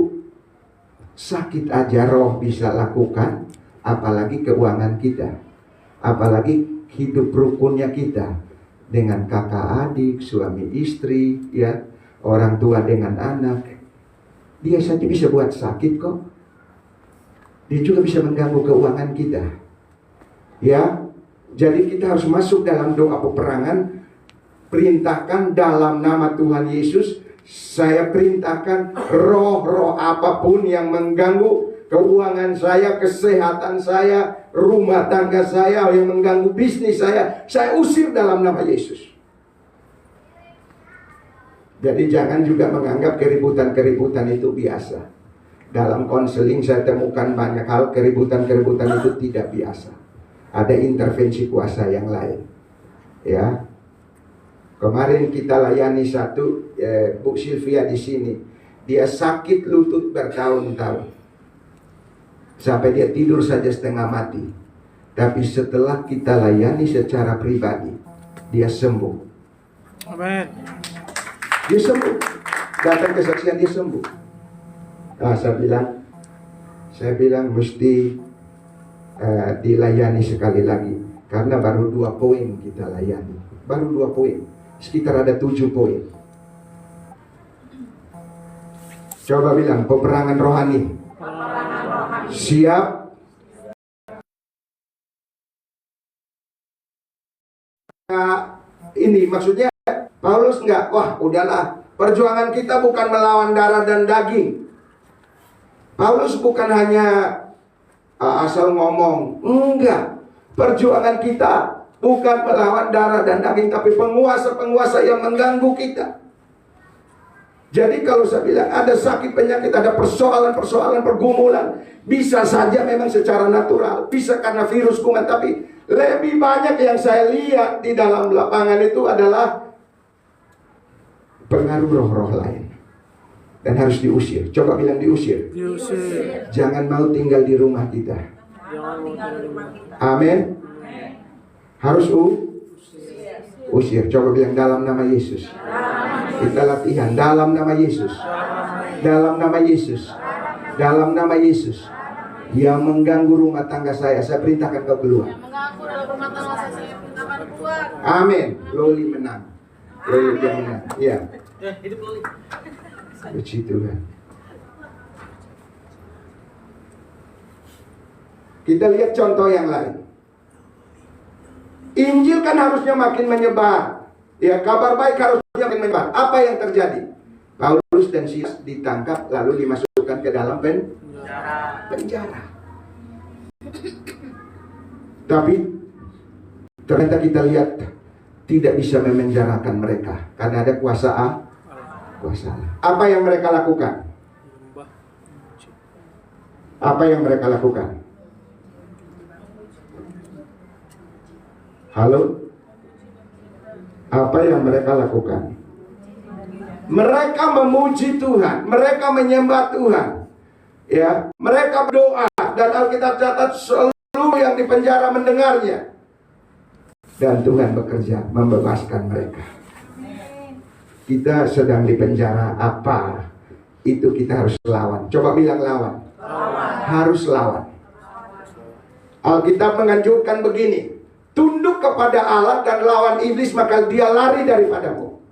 sakit aja roh bisa lakukan, apalagi keuangan kita, apalagi hidup rukunnya kita. Dengan kakak adik, suami istri, ya, orang tua dengan anak. Dia saja bisa buat sakit kok. dia juga bisa mengganggu keuangan kita. Ya, jadi kita harus masuk dalam doa peperangan. Perintahkan dalam nama Tuhan Yesus, saya perintahkan roh-roh apapun yang mengganggu keuangan saya, kesehatan saya, rumah tangga saya, yang mengganggu bisnis saya usir dalam nama Yesus. Jadi jangan juga menganggap keributan-keributan itu biasa. Dalam konseling saya temukan banyak hal, keributan-keributan itu tidak biasa. Ada intervensi kuasa yang lain. Ya. Kemarin kita layani satu Bu Sylvia di sini. Dia sakit lutut bertahun-tahun. Sampai dia tidur saja setengah mati. Tapi setelah kita layani secara pribadi, dia sembuh. Amin. Dia sembuh. Datang kesaksian dia sembuh. Nah, saya bilang mesti dilayani sekali lagi. Karena baru 2 poin kita layani. Baru 2 poin. Sekitar ada 7 poin. Coba bilang, peperangan rohani. Siap. Ini maksudnya Paulus enggak, wah udahlah, perjuangan kita bukan melawan darah dan daging. Paulus bukan hanya asal ngomong, enggak. Perjuangan kita bukan melawan darah dan daging, tapi penguasa-penguasa yang mengganggu kita. Jadi kalau saya bilang ada sakit penyakit, ada persoalan-persoalan, pergumulan, bisa saja memang secara natural, bisa karena virus kuman, tapi lebih banyak yang saya lihat di dalam lapangan itu adalah pengaruh roh-roh lain. Dan harus diusir. Coba bilang diusir. Diusir. Jangan mau tinggal di rumah kita. Jangan mau tinggal di rumah kita. Amin. Harus usir. Coba bilang dalam nama Yesus. Kita latihan dalam nama Yesus. Dalam nama Yesus. Dalam nama Yesus. Yang mengganggu rumah tangga saya perintahkan kau keluar. Yang mengganggu dalam rumah tangga saya perintahkan keluar. Amin. Loli menang. Loli dia menang. Iya. Hidup Loli. Puji Tuhan. Kita lihat contoh yang lain. Injil kan harusnya makin menyebar. Ya, kabar baik harusnya makin menyebar. Apa yang terjadi? Paulus dan Silas ditangkap lalu dimasukkan ke dalam penjara. Tapi ternyata kita lihat tidak bisa memenjarakan mereka karena ada kuasa Allah. Apa yang mereka lakukan? Apa yang mereka lakukan? Halo? Apa yang mereka lakukan? Mereka memuji Tuhan, mereka menyembah Tuhan. Ya, mereka berdoa dan Alkitab catat seluruh yang di penjara mendengarnya. Dan Tuhan bekerja membebaskan mereka. Kita sedang di penjara apa? Itu kita harus lawan. Coba bilang lawan. Harus lawan. Alkitab menganjurkan begini. Tunduk kepada Allah dan lawan iblis, maka dia lari daripadamu.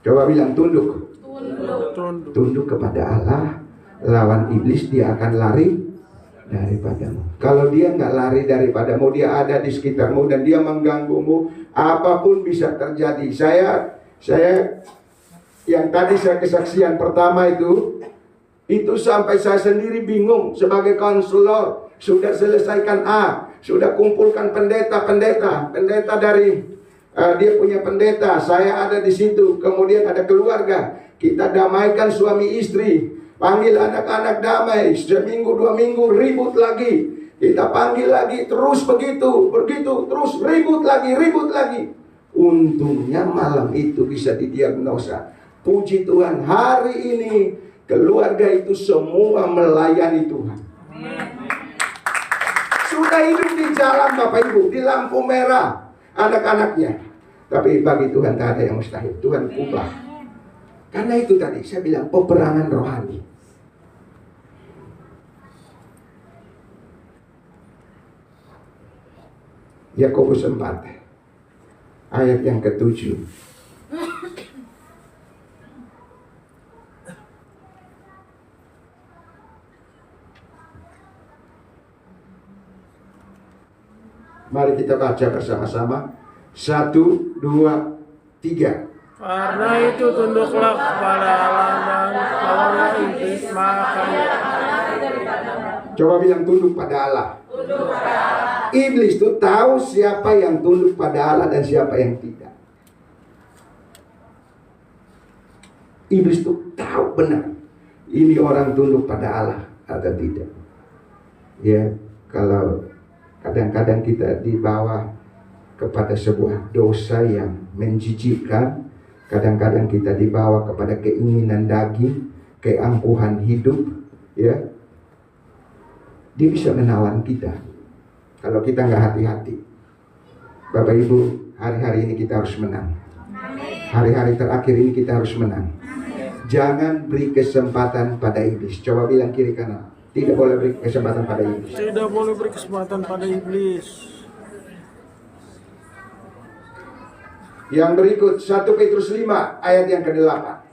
Coba bilang tunduk. Tunduk kepada Allah, lawan iblis, dia akan lari daripadamu. Kalau dia nggak lari daripadamu, dia ada di sekitarmu dan dia mengganggumu, apapun bisa terjadi. Saya yang tadi saya kesaksian pertama itu sampai saya sendiri bingung sebagai konselor. Sudah selesaikan sudah kumpulkan pendeta dari dia punya pendeta, saya ada di situ. Kemudian ada keluarga, kita damaikan suami istri, panggil anak-anak damai, seminggu 2 minggu ribut lagi, kita panggil lagi, terus begitu, terus ribut lagi. Untungnya malam itu bisa didiagnosa. Puji Tuhan, hari ini keluarga itu semua melayani Tuhan. Sudah hidup di jalan Bapak Ibu, di lampu merah anak-anaknya. Tapi bagi Tuhan tak ada yang mustahil. Tuhan ubah. Karena itu tadi saya bilang peperangan rohani. Yakobus 4 ayat yang ke-7. Mari kita baca bersama-sama. 1, 2, 3. Karena itu tunduklah kepada Allah dan lawanlah iblis, maka Coba bilang tunduk pada Allah. Iblis itu tahu siapa yang tunduk pada Allah dan siapa yang tidak. Iblis itu tahu benar ini orang tunduk pada Allah atau tidak. Ya, kalau kadang-kadang kita dibawa kepada sebuah dosa yang menjijikkan, kadang-kadang kita dibawa kepada keinginan daging, keangkuhan hidup, ya. Dia bisa menawan kita kalau kita nggak hati-hati. Bapak Ibu, hari-hari ini kita harus menang. Hari-hari terakhir ini kita harus menang. Jangan beri kesempatan pada iblis. Coba bilang kiri kanan. Tidak boleh beri kesempatan pada iblis. tidak boleh beri kesempatan pada iblis. Yang berikut 1 Petrus 5 ayat yang ke-8.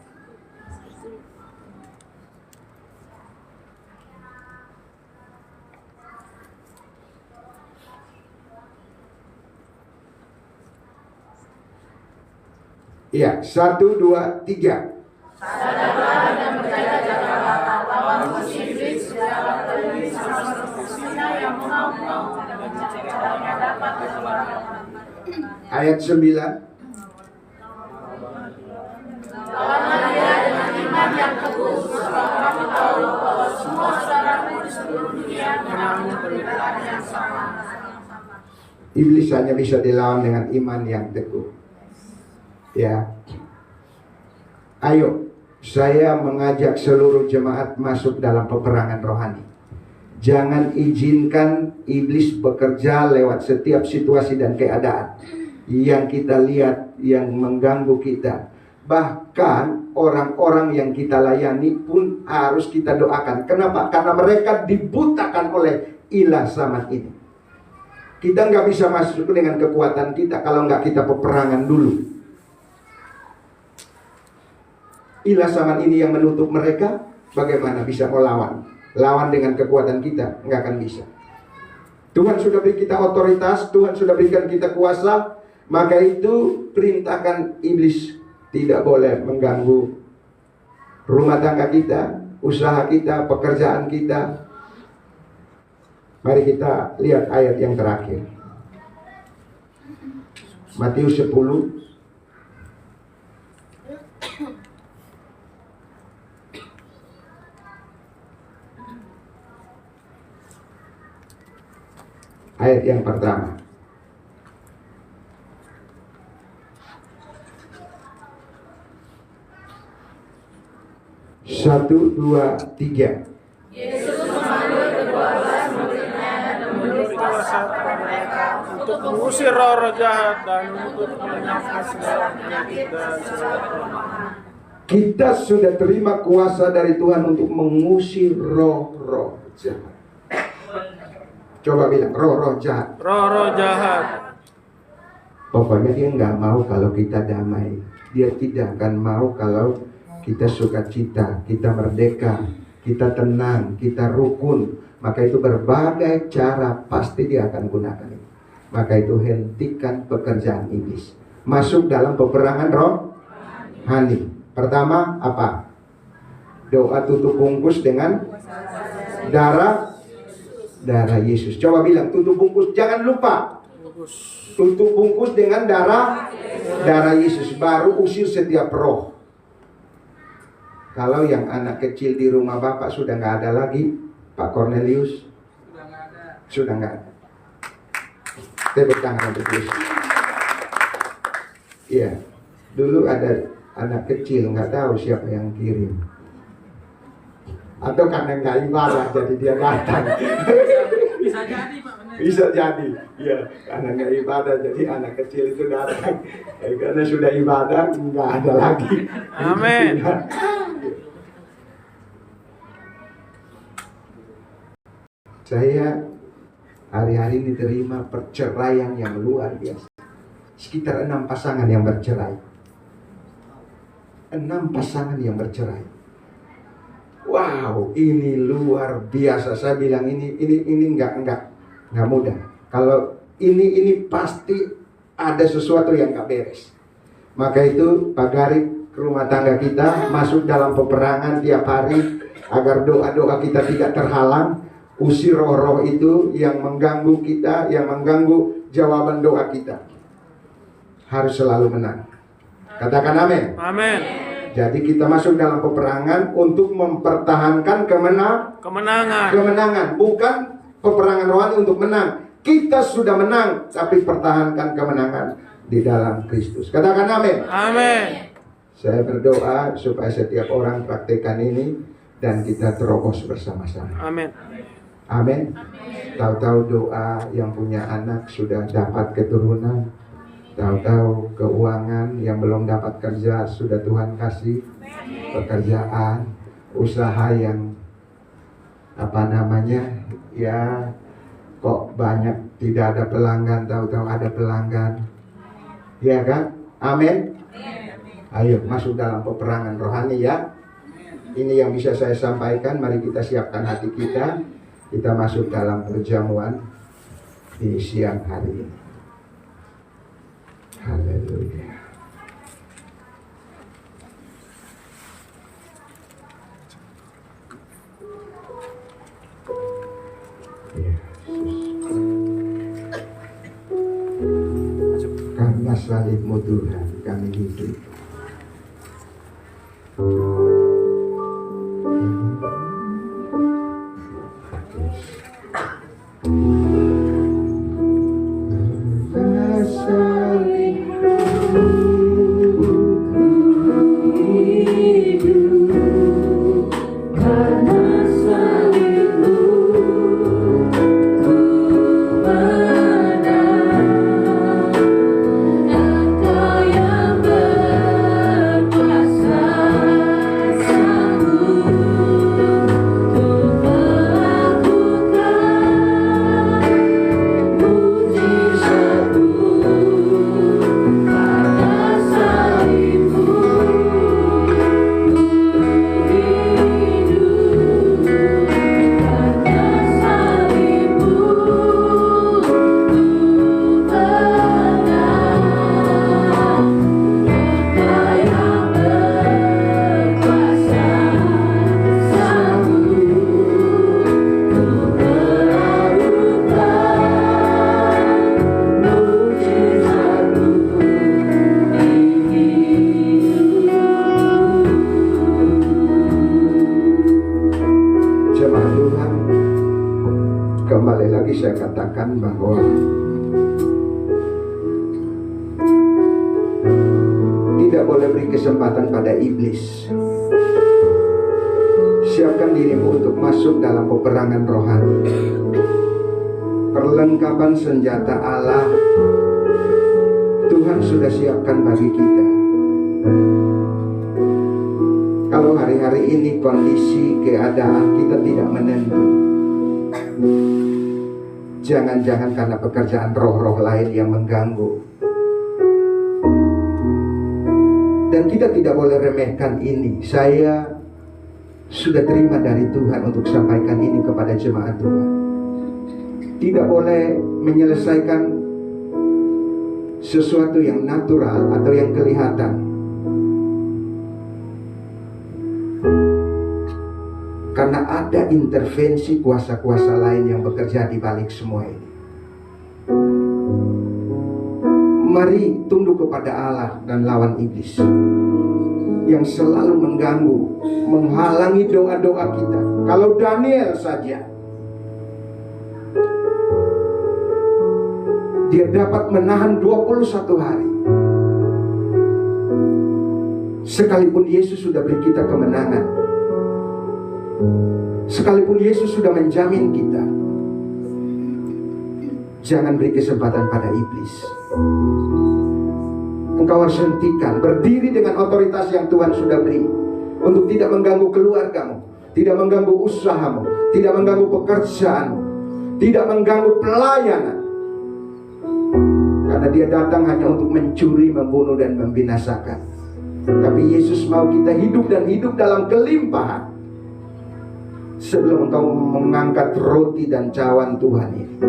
Iya, 1, 2, 3. Ayat 9. Iblis hanya bisa dilawan dengan iman yang teguh. Ya. Ayo, saya mengajak seluruh jemaat masuk dalam peperangan rohani. Jangan izinkan iblis bekerja lewat setiap situasi dan keadaan yang kita lihat, yang mengganggu kita. Bahkan orang-orang yang kita layani pun harus kita doakan. Kenapa? Karena mereka dibutakan oleh ilah zaman ini. Kita nggak bisa masuk dengan kekuatan kita kalau nggak kita peperangan dulu. Ilah zaman ini yang menutup mereka, bagaimana bisa melawan? Lawan dengan kekuatan kita, nggak akan bisa. Tuhan sudah beri kita otoritas, Tuhan sudah berikan kita kuasa, maka itu perintahkan iblis tidak boleh mengganggu rumah tangga kita, usaha kita, pekerjaan kita. Mari kita lihat ayat yang terakhir. Matius 10. Ayat yang pertama. Satu, dua, tiga. Yesus memanggil ke-12 murid-Nya dan memberi kuasa kepada mereka Untuk mengusir roh-roh jahat dan untuk melenyapkan segala penyakit dan segala kelemahan. Kita sudah terima kuasa dari Tuhan untuk mengusir roh-roh jahat. Coba bilang, roh-roh jahat. Roh-roh jahat. Pokoknya dia nggak mau kalau kita damai. Dia tidak akan mau kalau kita sukacita, kita merdeka, kita tenang, kita rukun. Maka itu berbagai cara pasti dia akan gunakan itu. Maka itu hentikan pekerjaan iblis. Masuk dalam peperangan rohani. Pertama apa? Doa tutup bungkus dengan darah Yesus. Coba bilang tutup bungkus. Jangan lupa tutup bungkus dengan darah Yesus. Baru usir setiap roh. Kalau yang anak kecil di rumah bapak sudah nggak ada lagi, Pak Cornelius sudah nggak ada. Tepuk tangan untuk Yesus. Iya, dulu ada anak kecil nggak tahu siapa yang kirim. Atau karena nggak ibadah jadi dia datang. Bisa jadi Pak. Bisa jadi, ya, karena nggak ibadah jadi anak kecil itu datang. Karena sudah ibadah nggak ada lagi. Amin. Saya hari-hari diterima perceraian yang luar biasa. Sekitar 6 pasangan yang bercerai. 6 pasangan yang bercerai. Wow, ini luar biasa. Saya bilang ini nggak mudah. Kalau ini pasti ada sesuatu yang gak beres. Maka itu pagari rumah tangga kita masuk dalam peperangan tiap hari agar doa-doa kita tidak terhalang. Usir roh-roh itu yang mengganggu kita, yang mengganggu jawaban doa kita. Harus selalu menang. Katakan amin. Amin. Jadi kita masuk dalam peperangan untuk mempertahankan kemenangan. Bukan peperangan rohani untuk menang. Kita sudah menang, tapi pertahankan kemenangan di dalam Kristus. Katakan amin. Amin. Saya berdoa supaya setiap orang praktekkan ini dan kita terobos bersama-sama. Amin. Amin. Tahu-tahu doa yang punya anak sudah dapat keturunan. Tahu-tahu keuangan yang belum dapat kerja sudah Tuhan kasih pekerjaan, usaha yang ya kok banyak tidak ada pelanggan, tahu-tahu ada pelanggan. Ya kan? Amin. Ayo masuk dalam peperangan rohani ya. Ini yang bisa saya sampaikan. Mari kita siapkan hati kita. Kita masuk dalam perjamuan di siang hari ini. Haleluya. Karena salibmu Tuhan kami hidup. Saya katakan bahwa tidak boleh beri kesempatan pada iblis. Siapkan dirimu untuk masuk dalam peperangan rohani. Perlengkapan senjata Allah Tuhan sudah siapkan bagi kita. Kalau hari-hari ini kondisi keadaan kita tidak menentu, jangan-jangan karena pekerjaan roh-roh lain yang mengganggu. Dan kita tidak boleh remehkan ini. Saya sudah terima dari Tuhan untuk sampaikan ini kepada jemaat Tuhan. Tidak boleh menyelesaikan sesuatu yang natural atau yang kelihatan. Karena ada intervensi kuasa-kuasa lain yang bekerja di balik semua ini. Mari tunduk kepada Allah dan lawan iblis yang selalu mengganggu, menghalangi doa-doa kita. Kalau Daniel saja, dia dapat menahan 21 hari. Sekalipun Yesus sudah beri kita kemenangan, sekalipun Yesus sudah menjamin kita, jangan beri kesempatan pada iblis. Engkau harus hentikan, berdiri dengan otoritas yang Tuhan sudah beri, untuk tidak mengganggu keluargamu, tidak mengganggu usahamu, tidak mengganggu pekerjaanmu, tidak mengganggu pelayanan. Karena dia datang hanya untuk mencuri, membunuh, dan membinasakan. Tapi Yesus mau kita hidup dan hidup dalam kelimpahan. Sebelum engkau mengangkat roti dan cawan Tuhan ini,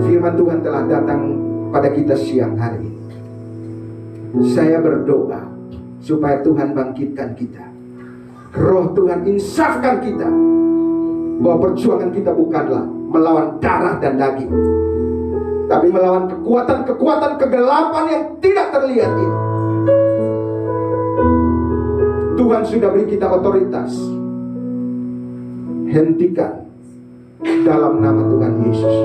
Firman Tuhan telah datang pada kita siang hari ini. Saya berdoa supaya Tuhan bangkitkan kita. Roh Tuhan insafkan kita bahwa perjuangan kita bukanlah melawan darah dan daging, tapi melawan kekuatan-kekuatan kegelapan yang tidak terlihat ini. Tuhan sudah beri kita otoritas. Hentikan dalam nama Tuhan Yesus.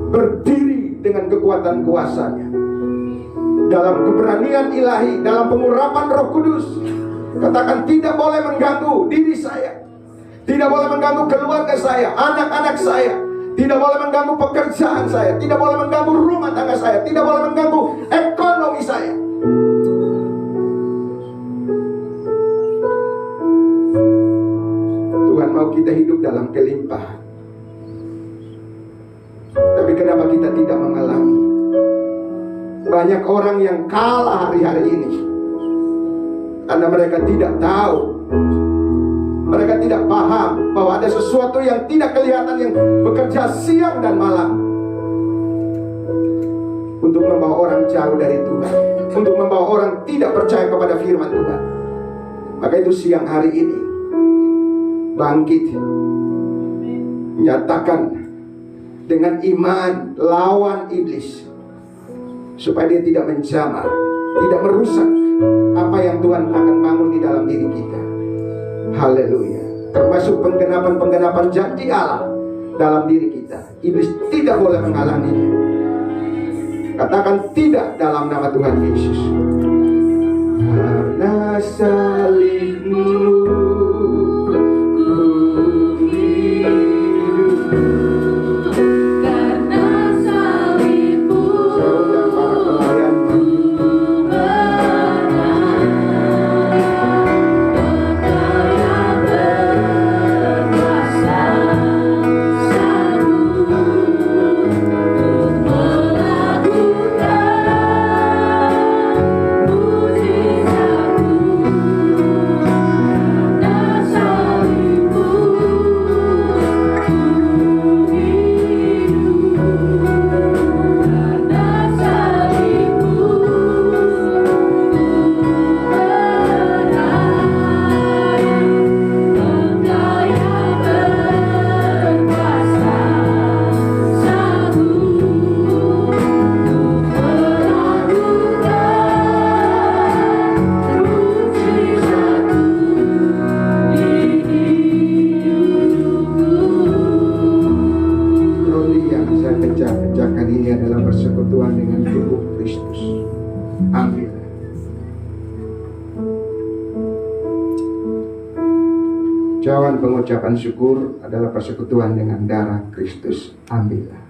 Berdiri dengan kekuatan kuasa-Nya, dalam keberanian ilahi, dalam pengurapan Roh Kudus. Katakan, tidak boleh mengganggu diri saya, tidak boleh mengganggu keluarga saya, anak-anak saya, tidak boleh mengganggu pekerjaan saya, tidak boleh mengganggu rumah tangga saya, tidak boleh mengganggu ekonomi saya. Tuhan mau kita hidup dalam kelimpahan. Tapi kenapa kita tidak mengalami? Banyak orang yang kalah hari-hari ini karena mereka tidak tahu, mereka tidak paham bahwa ada sesuatu yang tidak kelihatan, yang bekerja siang dan malam untuk membawa orang jauh dari Tuhan, untuk membawa orang tidak percaya kepada firman Tuhan. Maka itu siang hari ini bangkit, nyatakan dengan iman, lawan iblis, supaya dia tidak menjamah, tidak merusak apa yang Tuhan akan bangun di dalam diri kita. Haleluya. Termasuk penggenapan janji Allah dalam diri kita. Iblis tidak boleh menghalanginya. Katakan tidak dalam nama Tuhan Yesus. Karena salibmu Ucapan pengucapan syukur adalah persekutuan dengan darah Kristus. Ambillah.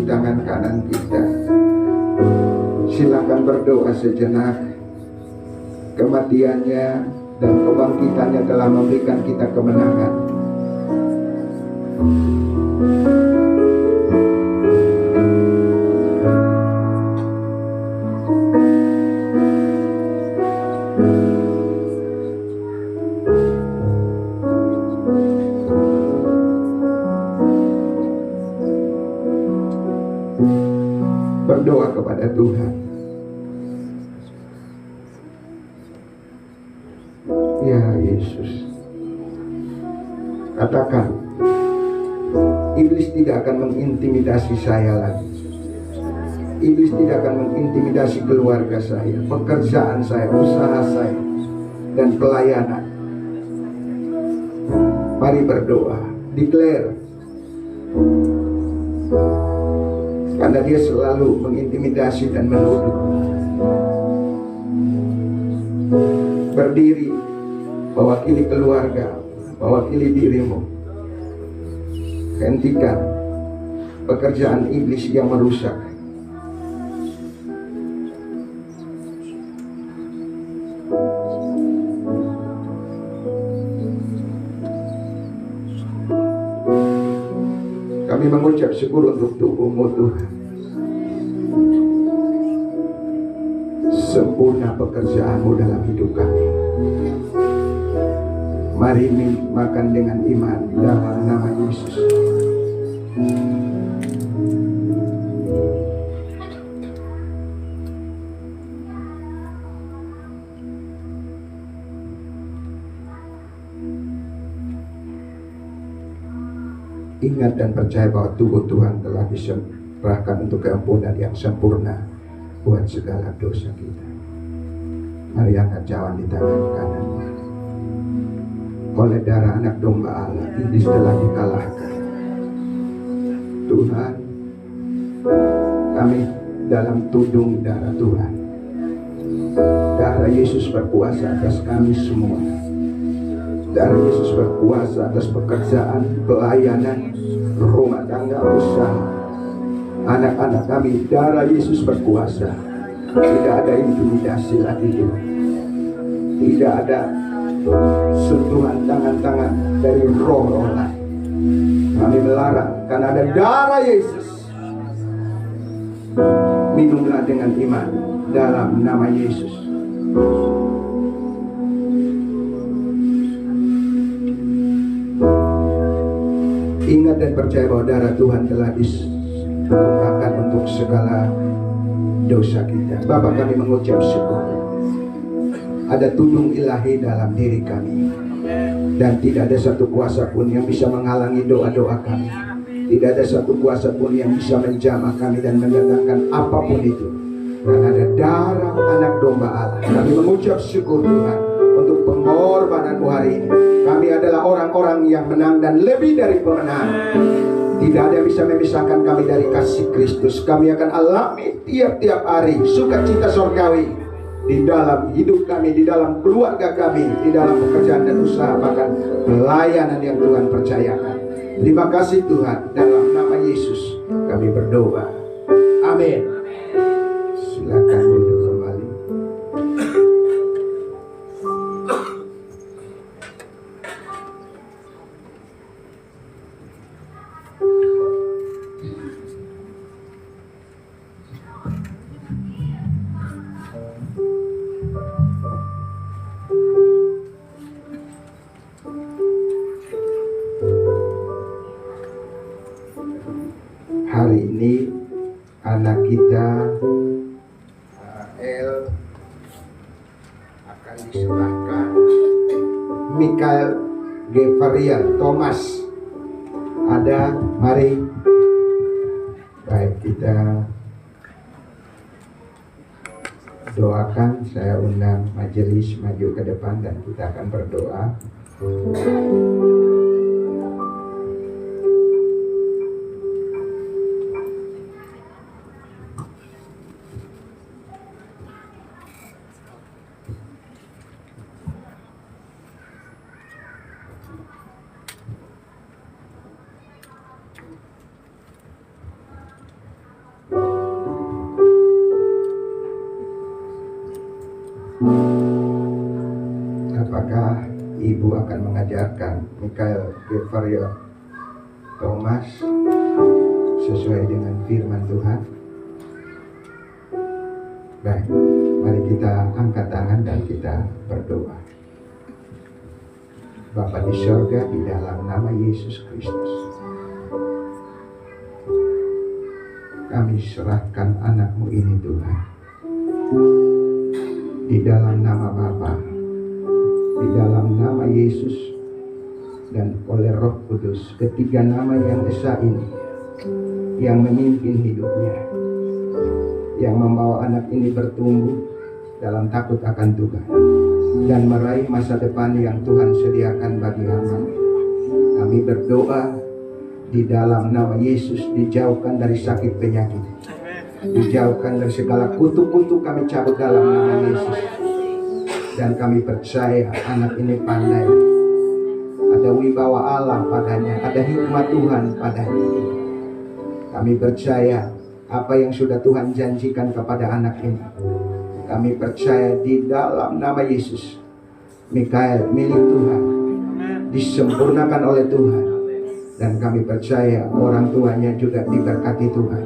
di tangan kanan kita. Silakan berdoa sejenak. Kematiannya dan kebangkitannya telah memberikan kita kemenangan. Berdoa kepada Tuhan. Ya Yesus, katakan, iblis tidak akan mengintimidasi saya lagi. Iblis tidak akan mengintimidasi keluarga saya, pekerjaan saya, usaha saya, dan pelayanan. Mari berdoa, declare. Karena dia selalu mengintimidasi dan menuduh. Berdiri, mewakili keluarga, mewakili dirimu. Hentikan pekerjaan iblis yang merusak. Kami mengucap syukur untuk tubuhmu Tuhan. Sempurna pekerjaanmu dalam hidup kami. Mari makan dengan iman dalam nama Yesus. Ingat dan percaya bahwa tubuh Tuhan telah diserahkan untuk keampunan yang sempurna buat segala dosa kita. Mari angkat cawan di tangan kanan. Oleh darah anak domba Allah, iblis telah dikalahkan. Tuhan, kami dalam tudung darah Tuhan. Darah Yesus berkuasa atas kami semua. Darah Yesus berkuasa atas pekerjaan, pelayanan, rumah tangga, usaha, anak-anak kami. Darah Yesus berkuasa. Tidak ada intimidasi lagi. Tidak ada sentuhan tangan-tangan dari roh-roh lain. Kami melarang karena ada darah Yesus. Minumlah dengan iman dalam nama Yesus. Ingat dan percaya bahwa darah Tuhan telah ditumpahkan untuk segala dosa kita. Bapa, kami mengucap syukur. Ada tudung ilahi dalam diri kami. Dan tidak ada satu kuasa pun yang bisa menghalangi doa-doa kami. Tidak ada satu kuasa pun yang bisa menjamah kami dan mendatangkan apapun itu. Karena ada darah anak domba Allah. Kami mengucap syukur Tuhan untuk pengorbananmu hari ini. Kami adalah orang-orang yang menang dan lebih dari pemenang. Tidak ada yang bisa memisahkan kami dari kasih Kristus. Kami akan alami tiap-tiap hari sukacita surgawi di dalam hidup kami, di dalam keluarga kami, di dalam pekerjaan dan usaha, bahkan pelayanan yang Tuhan percayakan. Terima kasih Tuhan, dalam nama Yesus kami berdoa. Amin. Silakan duduk kembali. Hari ini anak kita El akan diserahkan Mikael Gevarian Thomas. Ada, mari. Baik, kita doakan. Saya undang majelis maju ke depan dan kita akan berdoa. Apakah Ibu akan mengajarkan Mikael Gevaria Thomas sesuai dengan firman Tuhan? Baik, mari kita angkat tangan dan kita berdoa. Bapa di surga, di dalam nama Yesus Kristus, kami serahkan anak-Mu ini Tuhan. Di dalam nama Bapa, di dalam nama Yesus, dan oleh Roh Kudus, ketiga nama yang esa ini yang memimpin hidupnya, yang membawa anak ini bertumbuh dalam takut akan Tuhan dan meraih masa depan yang Tuhan sediakan bagi hamba. Kami berdoa di dalam nama Yesus, dijauhkan dari sakit penyakit, dijauhkan dari segala kutuk-kutuk, kami cabut dalam nama Yesus. Dan kami percaya anak ini pandai, ada wibawa Allah padanya, ada hikmat Tuhan padanya. Kami percaya apa yang sudah Tuhan janjikan kepada anak ini. Kami percaya di dalam nama Yesus, Mikael milik Tuhan, disempurnakan oleh Tuhan. Dan kami percaya orang tuanya juga diberkati Tuhan.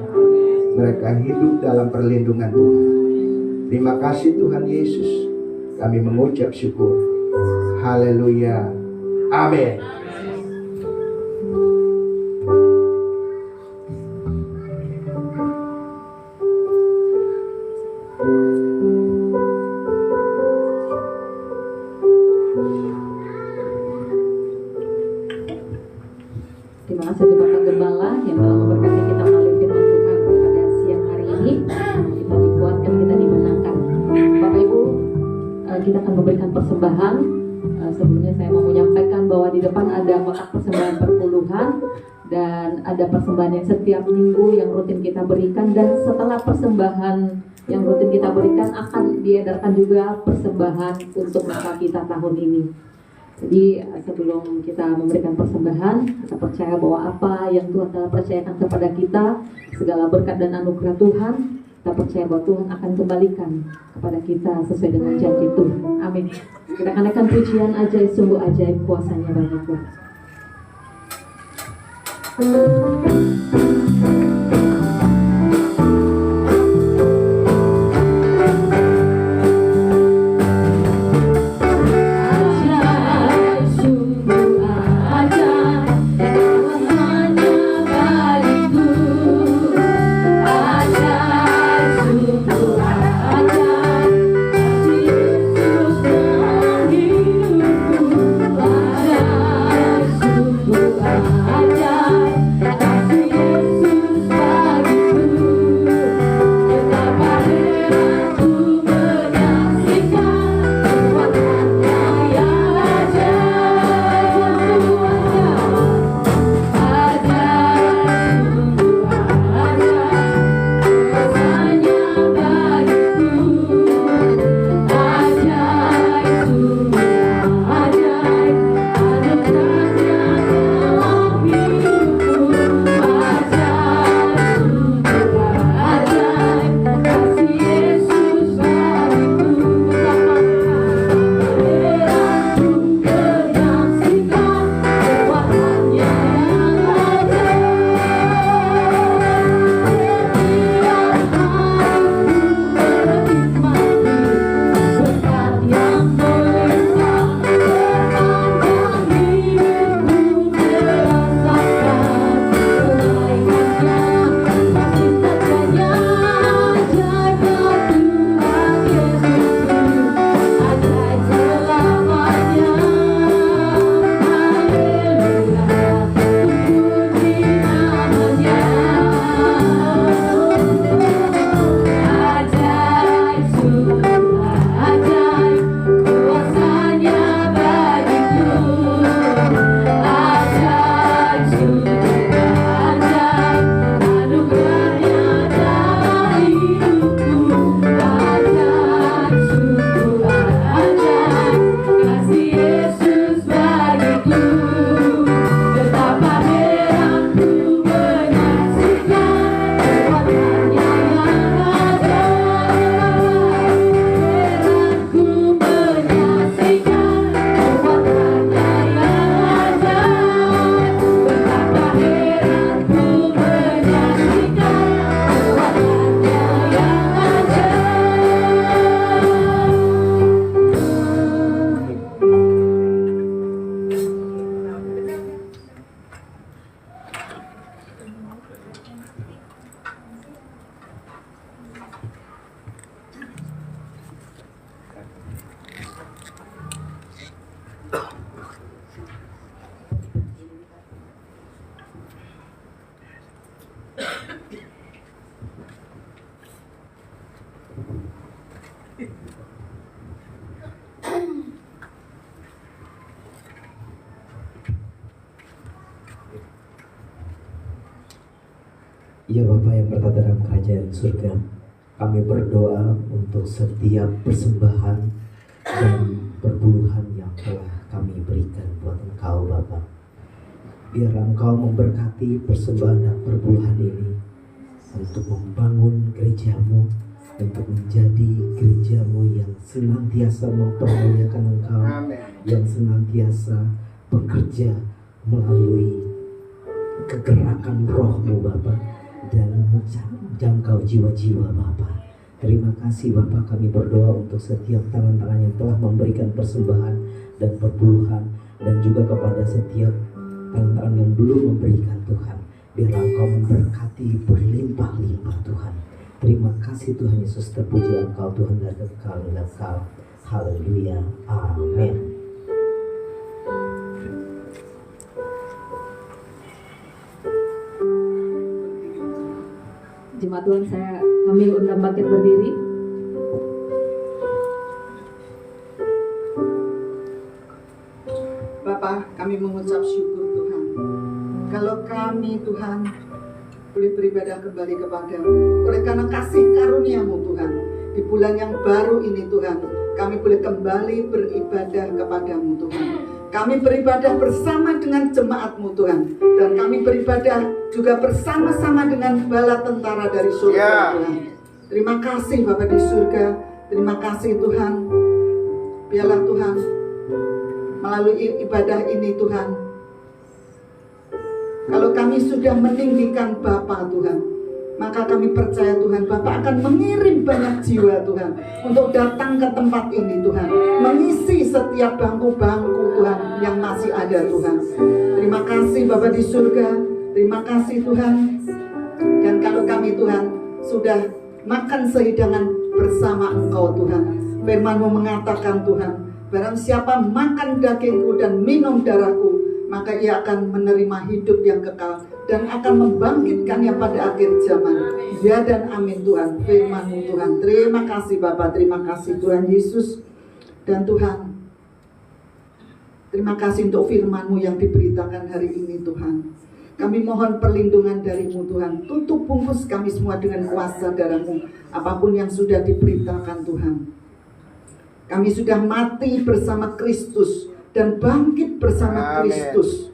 Mereka hidup dalam perlindungan Tuhan. Terima kasih Tuhan Yesus. Kami mengucap syukur. Haleluya. Amin. Terima kasih untuk Bapak Gembala yang telah memberkati kita melalui firman Tuhan pada siang hari ini. Kita dikuatkan, kita dimenangkan. Bapak Ibu, kita akan memberikan persembahan. Sebelumnya saya mau menyampaikan bahwa di depan ada kotak persembahan perpuluhan dan ada persembahan yang setiap minggu yang rutin kita berikan, dan setelah persembahan yang rutin kita berikan akan diedarkan juga persembahan untuk Natal kita tahun ini. Jadi sebelum kita memberikan persembahan, kita percaya bahwa apa yang Tuhan telah percayakan kepada kita, segala berkat dan anugerah Tuhan, kita percaya bahwa Tuhan akan kembalikan kepada kita sesuai dengan janji Tuhan. Amin. Kita akan naikkan pujian ajaib, sungguh ajaib, kuasanya banyak banget. Ajaib, Ya Bapa yang bertata dalam kerajaan surga, kami berdoa untuk setiap persembahan dan perpuluhan yang telah kami berikan buat Engkau Bapa. Biar Engkau memberkati persembahan dan perpuluhan ini untuk membangun gereja-Mu, untuk menjadi gereja-Mu yang senantiasa mempermuliakan Engkau, yang senantiasa bekerja melalui kegerakan Roh-Mu Bapa dan menjangkau jiwa-jiwa Bapa. Terima kasih Bapa, kami berdoa untuk setiap tangan-tangan yang telah memberikan persembahan dan perpuluhan, dan juga kepada setiap tangan-tangan yang belum memberikan Tuhan. Biar Engkau memberkati berlimpah-limpah Tuhan. Terima kasih Tuhan Yesus, terpuji Engkau Tuhan dari kekal hingga kekal. Haleluya, amin. Jemaat Tuhan, kami undang bangkit berdiri. Bapa, kami mengucap syukur Tuhan. Kalau kami Tuhan boleh beribadah kembali kepadamu, oleh karena kasih karunia-Mu Tuhan, di bulan yang baru ini Tuhan, kami boleh kembali beribadah kepadamu Tuhan. Kami beribadah bersama dengan jemaat-Mu Tuhan, dan kami beribadah juga bersama-sama dengan bala tentara dari surga Tuhan. Terima kasih Bapa di surga, terima kasih Tuhan. Biarlah Tuhan melalui ibadah ini Tuhan, kalau kami sudah meninggikan Bapa Tuhan, maka kami percaya Tuhan, Bapa akan mengirim banyak jiwa Tuhan untuk datang ke tempat ini Tuhan, mengisi setiap bangku-bangku Tuhan yang masih ada Tuhan. Terima kasih Bapa di surga, terima kasih Tuhan. Dan kalau kami Tuhan sudah makan sehidangan bersama Engkau Tuhan, firman-Mu mengatakan Tuhan, barang siapa makan dagingku dan minum darahku, maka ia akan menerima hidup yang kekal dan akan membangkitkannya pada akhir zaman. Ya dan amin Tuhan, firman-Mu Tuhan. Terima kasih Bapa, terima kasih Tuhan Yesus. Dan Tuhan, terima kasih untuk firman-Mu yang diberitakan hari ini Tuhan. Kami mohon perlindungan dari-Mu Tuhan. Tutup bungkus kami semua dengan kuasa darah-Mu, apapun yang sudah diberitakan Tuhan. Kami sudah mati bersama Kristus dan bangkit bersama Kristus,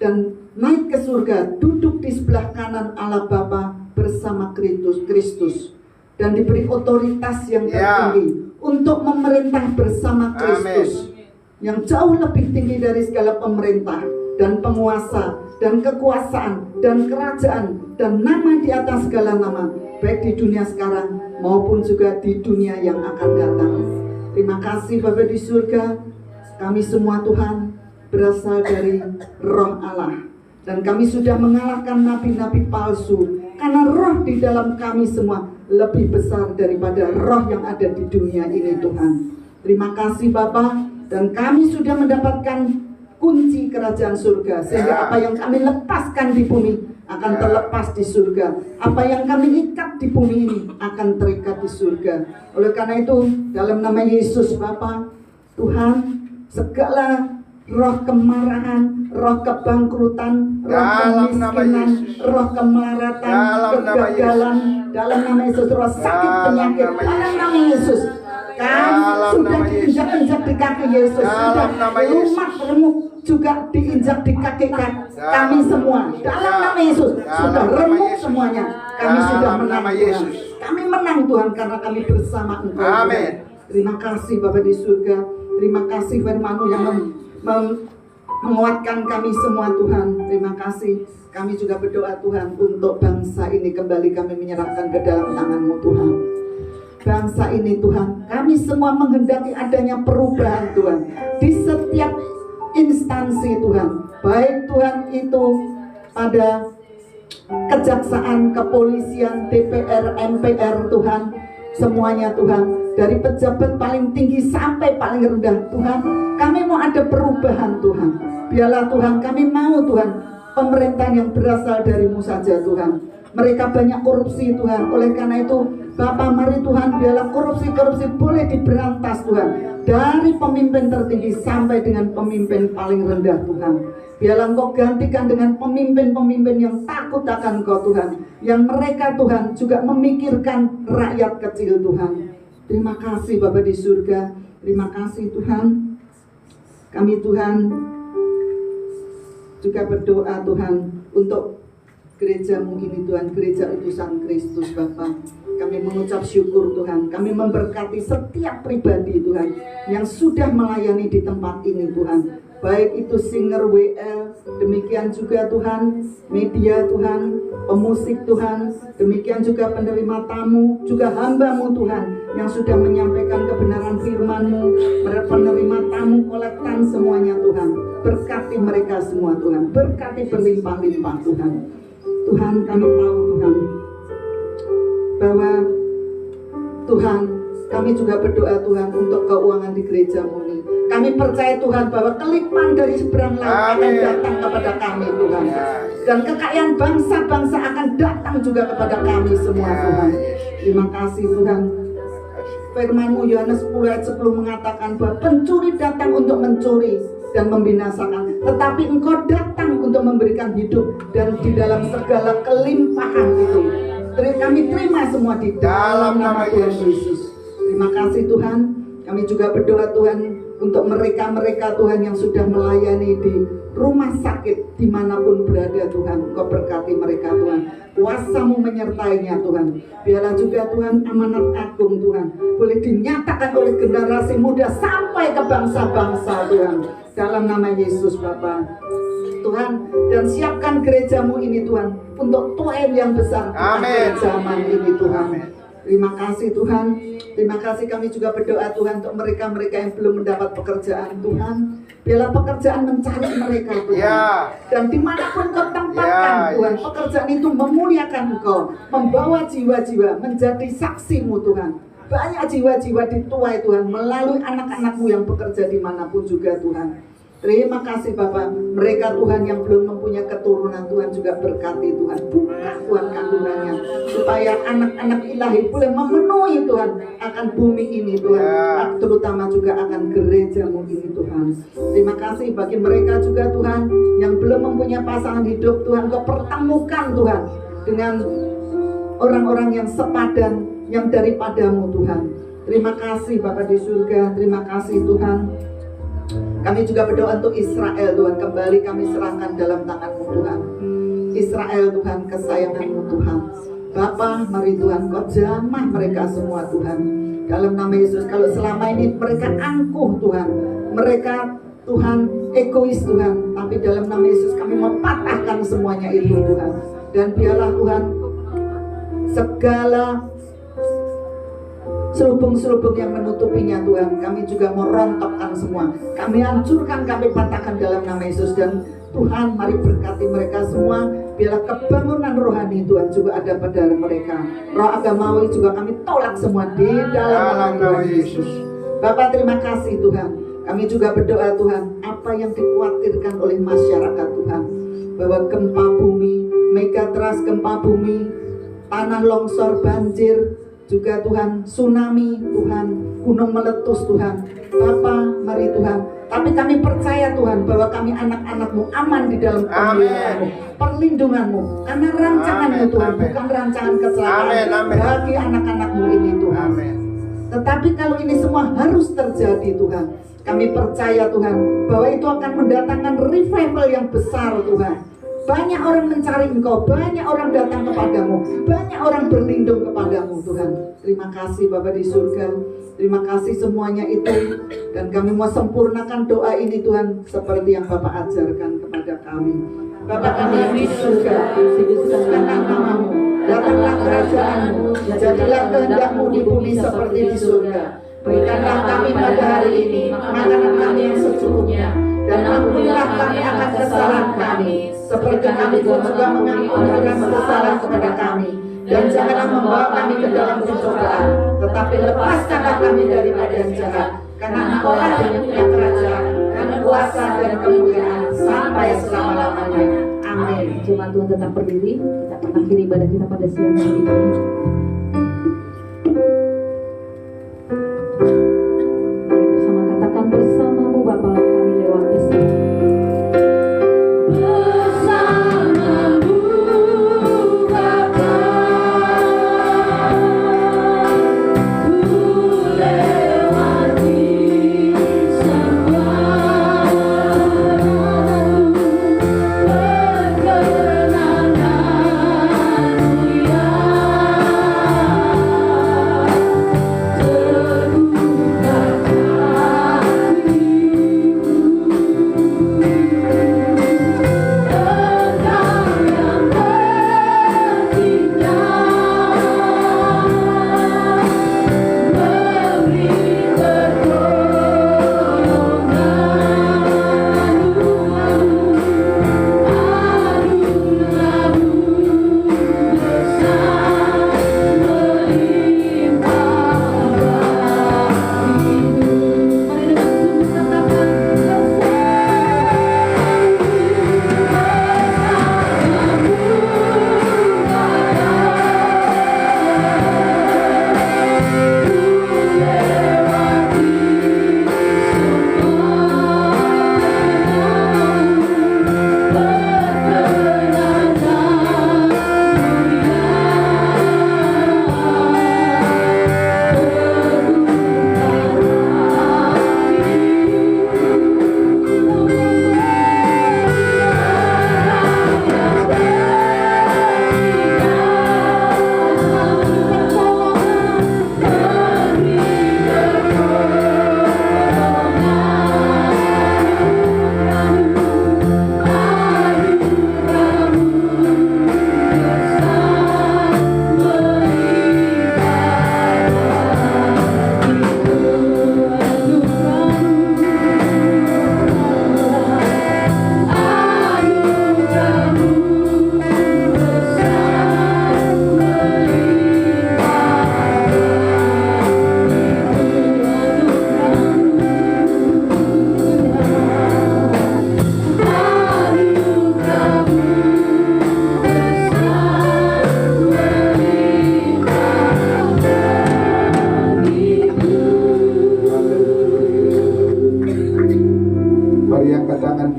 dan naik ke surga, duduk di sebelah kanan Allah Bapa bersama Kristus, dan diberi otoritas yang tertinggi untuk memerintah bersama Kristus, yang jauh lebih tinggi dari segala pemerintah dan penguasa dan kekuasaan dan kerajaan dan nama di atas segala nama, baik di dunia sekarang maupun juga di dunia yang akan datang. Terima kasih Bapa di surga. Kami semua Tuhan berasal dari Roh Allah, dan kami sudah mengalahkan nabi-nabi palsu, karena roh di dalam kami semua lebih besar daripada roh yang ada di dunia ini Tuhan. Terima kasih Bapa, dan kami sudah mendapatkan kunci kerajaan surga, sehingga apa yang kami lepaskan di bumi akan terlepas di surga, apa yang kami ikat di bumi ini akan terikat di surga. Oleh karena itu, dalam nama Yesus Bapa, Tuhan, segala roh kemarahan, roh kebangkrutan, roh kemiskinan, roh kemelaratan, kegagalan, dalam nama Yesus, roh sakit penyakit, dalam nama Yesus, kami sudah diinjak-injak di kaki Yesus, sudah lumat remuk juga diinjak di kaki kami semua, dalam nama Yesus, sudah remuk semuanya. Kami sudah menang Tuhan, kami menang Tuhan, karena kami bersama Engkau Tuhan. Terima kasih Bapa di surga, terima kasih firman-Mu yang menguatkan kami semua Tuhan. Terima kasih. Kami juga berdoa Tuhan untuk bangsa ini, kembali kami menyerahkan ke dalam tangan-Mu Tuhan. Bangsa ini Tuhan, kami semua menghendaki adanya perubahan Tuhan di setiap instansi Tuhan, baik Tuhan itu pada kejaksaan, kepolisian, DPR, MPR Tuhan, semuanya Tuhan, dari pejabat paling tinggi sampai paling rendah Tuhan, kami mau ada perubahan Tuhan. Biarlah Tuhan, kami mau Tuhan pemerintahan yang berasal dari-Mu saja Tuhan. Mereka banyak korupsi Tuhan, oleh karena itu Bapa, mari Tuhan, biarlah korupsi-korupsi boleh diberantas Tuhan, dari pemimpin tertinggi sampai dengan pemimpin paling rendah Tuhan. Biarlah Engkau gantikan dengan pemimpin-pemimpin yang takut akan Engkau Tuhan, yang mereka Tuhan juga memikirkan rakyat kecil Tuhan. Terima kasih Bapa di surga, terima kasih Tuhan. Kami Tuhan juga berdoa Tuhan untuk gereja-Mu ini Tuhan, gereja utusan Kristus Bapa. Kami mengucap syukur Tuhan, kami memberkati setiap pribadi Tuhan yang sudah melayani di tempat ini Tuhan. Baik itu singer WL, demikian juga Tuhan media Tuhan, pemusik Tuhan, demikian juga penerima tamu, juga hamba-Mu Tuhan yang sudah menyampaikan kebenaran firman-Mu, penerima tamu kolektan semuanya Tuhan. Berkati mereka semua Tuhan, berkati berlimpah-limpah Tuhan. Tuhan, kami tahu Tuhan bahwa Tuhan, kami juga berdoa Tuhan untuk keuangan di gereja-Mu ini. Kami percaya Tuhan bahwa kelimpahan dari seberang laut akan datang kepada kami Tuhan. Dan kekayaan bangsa-bangsa akan datang juga kepada kami semua Tuhan. Terima kasih Tuhan. Firman-Mu Yohanes 10 ayat 10 mengatakan bahwa pencuri datang untuk mencuri dan membinasakan, tetapi Engkau datang untuk memberikan hidup dan di dalam segala kelimpahan itu. Kami terima semua di dalam nama Tuhan Yesus. Terima kasih Tuhan. Kami juga berdoa Tuhan untuk mereka-mereka Tuhan yang sudah melayani di rumah sakit dimanapun berada Tuhan. Engkau berkati mereka Tuhan, kuasa-Mu menyertainya Tuhan. Biarlah juga Tuhan amanat agung Tuhan boleh dinyatakan oleh generasi muda sampai ke bangsa-bangsa Tuhan, dalam nama Yesus Bapa. Tuhan, dan siapkan gereja-Mu ini Tuhan untuk tuain yang besar pada zaman ini Tuhan. Terima kasih Tuhan. Terima kasih, kami juga berdoa Tuhan untuk mereka-mereka yang belum mendapat pekerjaan Tuhan. Biarlah pekerjaan mencari mereka Tuhan. Dan dimanapun Kau tempatkan Tuhan, pekerjaan itu memuliakan Engkau, membawa jiwa-jiwa menjadi saksi-Mu Tuhan. Banyak jiwa-jiwa dituai Tuhan melalui anak-anak-Mu yang bekerja dimanapun juga Tuhan. Terima kasih Bapak. Mereka Tuhan yang belum mempunyai keturunan Tuhan juga berkati Tuhan. Buka Tuhan kandungannya supaya anak-anak ilahi boleh memenuhi Tuhan akan bumi ini Tuhan, terutama juga akan gereja-Mu ini Tuhan. Terima kasih bagi mereka juga Tuhan yang belum mempunyai pasangan hidup Tuhan. Kau pertemukan Tuhan dengan orang-orang yang sepadan yang daripada-Mu Tuhan. Terima kasih Bapa di surga. Terima kasih Tuhan. Kami juga berdoa untuk Israel Tuhan, kembali kami serahkan dalam tangan-Mu Tuhan. Israel Tuhan, kesayangan-Mu Tuhan. Bapa, mari Tuhan Kau jamah mereka semua Tuhan, dalam nama Yesus. Kalau selama ini mereka angkuh Tuhan, mereka Tuhan egois Tuhan, tapi dalam nama Yesus kami mau patahkan semuanya itu Tuhan. Dan biarlah Tuhan segala selubung-selubung yang menutupinya Tuhan, kami juga mau rontokkan semua. Kami hancurkan, kami patahkan dalam nama Yesus. Dan Tuhan, mari berkati mereka semua. Biarlah kebangunan rohani Tuhan juga ada pada mereka. Roh agamawi juga kami tolak semua di dalam nama Yesus. Bapak, terima kasih Tuhan. Kami juga berdoa Tuhan, apa yang dikhawatirkan oleh masyarakat Tuhan, bahwa gempa bumi, megatrust gempa bumi, tanah longsor, banjir, juga Tuhan tsunami Tuhan, gunung meletus Tuhan. Bapa, mari Tuhan. Tapi kami percaya Tuhan bahwa kami anak-anak-Mu aman di dalam pemeliharaan-Mu, perlindungan-Mu, karena rancangan-Mu Tuhan, bukan rancangan kecelakaan bagi anak-anak-Mu ini Tuhan. Tetapi kalau ini semua harus terjadi Tuhan, kami percaya Tuhan bahwa itu akan mendatangkan revival yang besar Tuhan. Banyak orang mencari Engkau, banyak orang datang kepadamu, banyak orang berlindung kepadamu Tuhan. Terima kasih Bapa di surga. Terima kasih semuanya itu. Dan kami mau sempurnakan doa ini Tuhan, seperti yang Bapak ajarkan kepada kami. Bapa kami yang di surga, dikuduskanlah nama-Mu, datanglah kerajaan-Mu, jadilah kehendak-Mu di bumi seperti di surga. Berikanlah kami pada hari ini makanan kami yang secukupnya, dan ampunilah kami akan kesalahan kami, seperti kami juga mengampuni akan kesalahan kepada kami. Dan janganlah membawa kami ke dalam pencobaan, tetapi lepaskanlah kami daripada yang jahat. Karena Engkau-lah yang punya kerajaan, dan kuasa dan kemuliaan sampai selama-lamanya. Amin. Jemaat Tuhan tetap berdiri. Kita akan akhiri ibadah kita pada siang hari ini.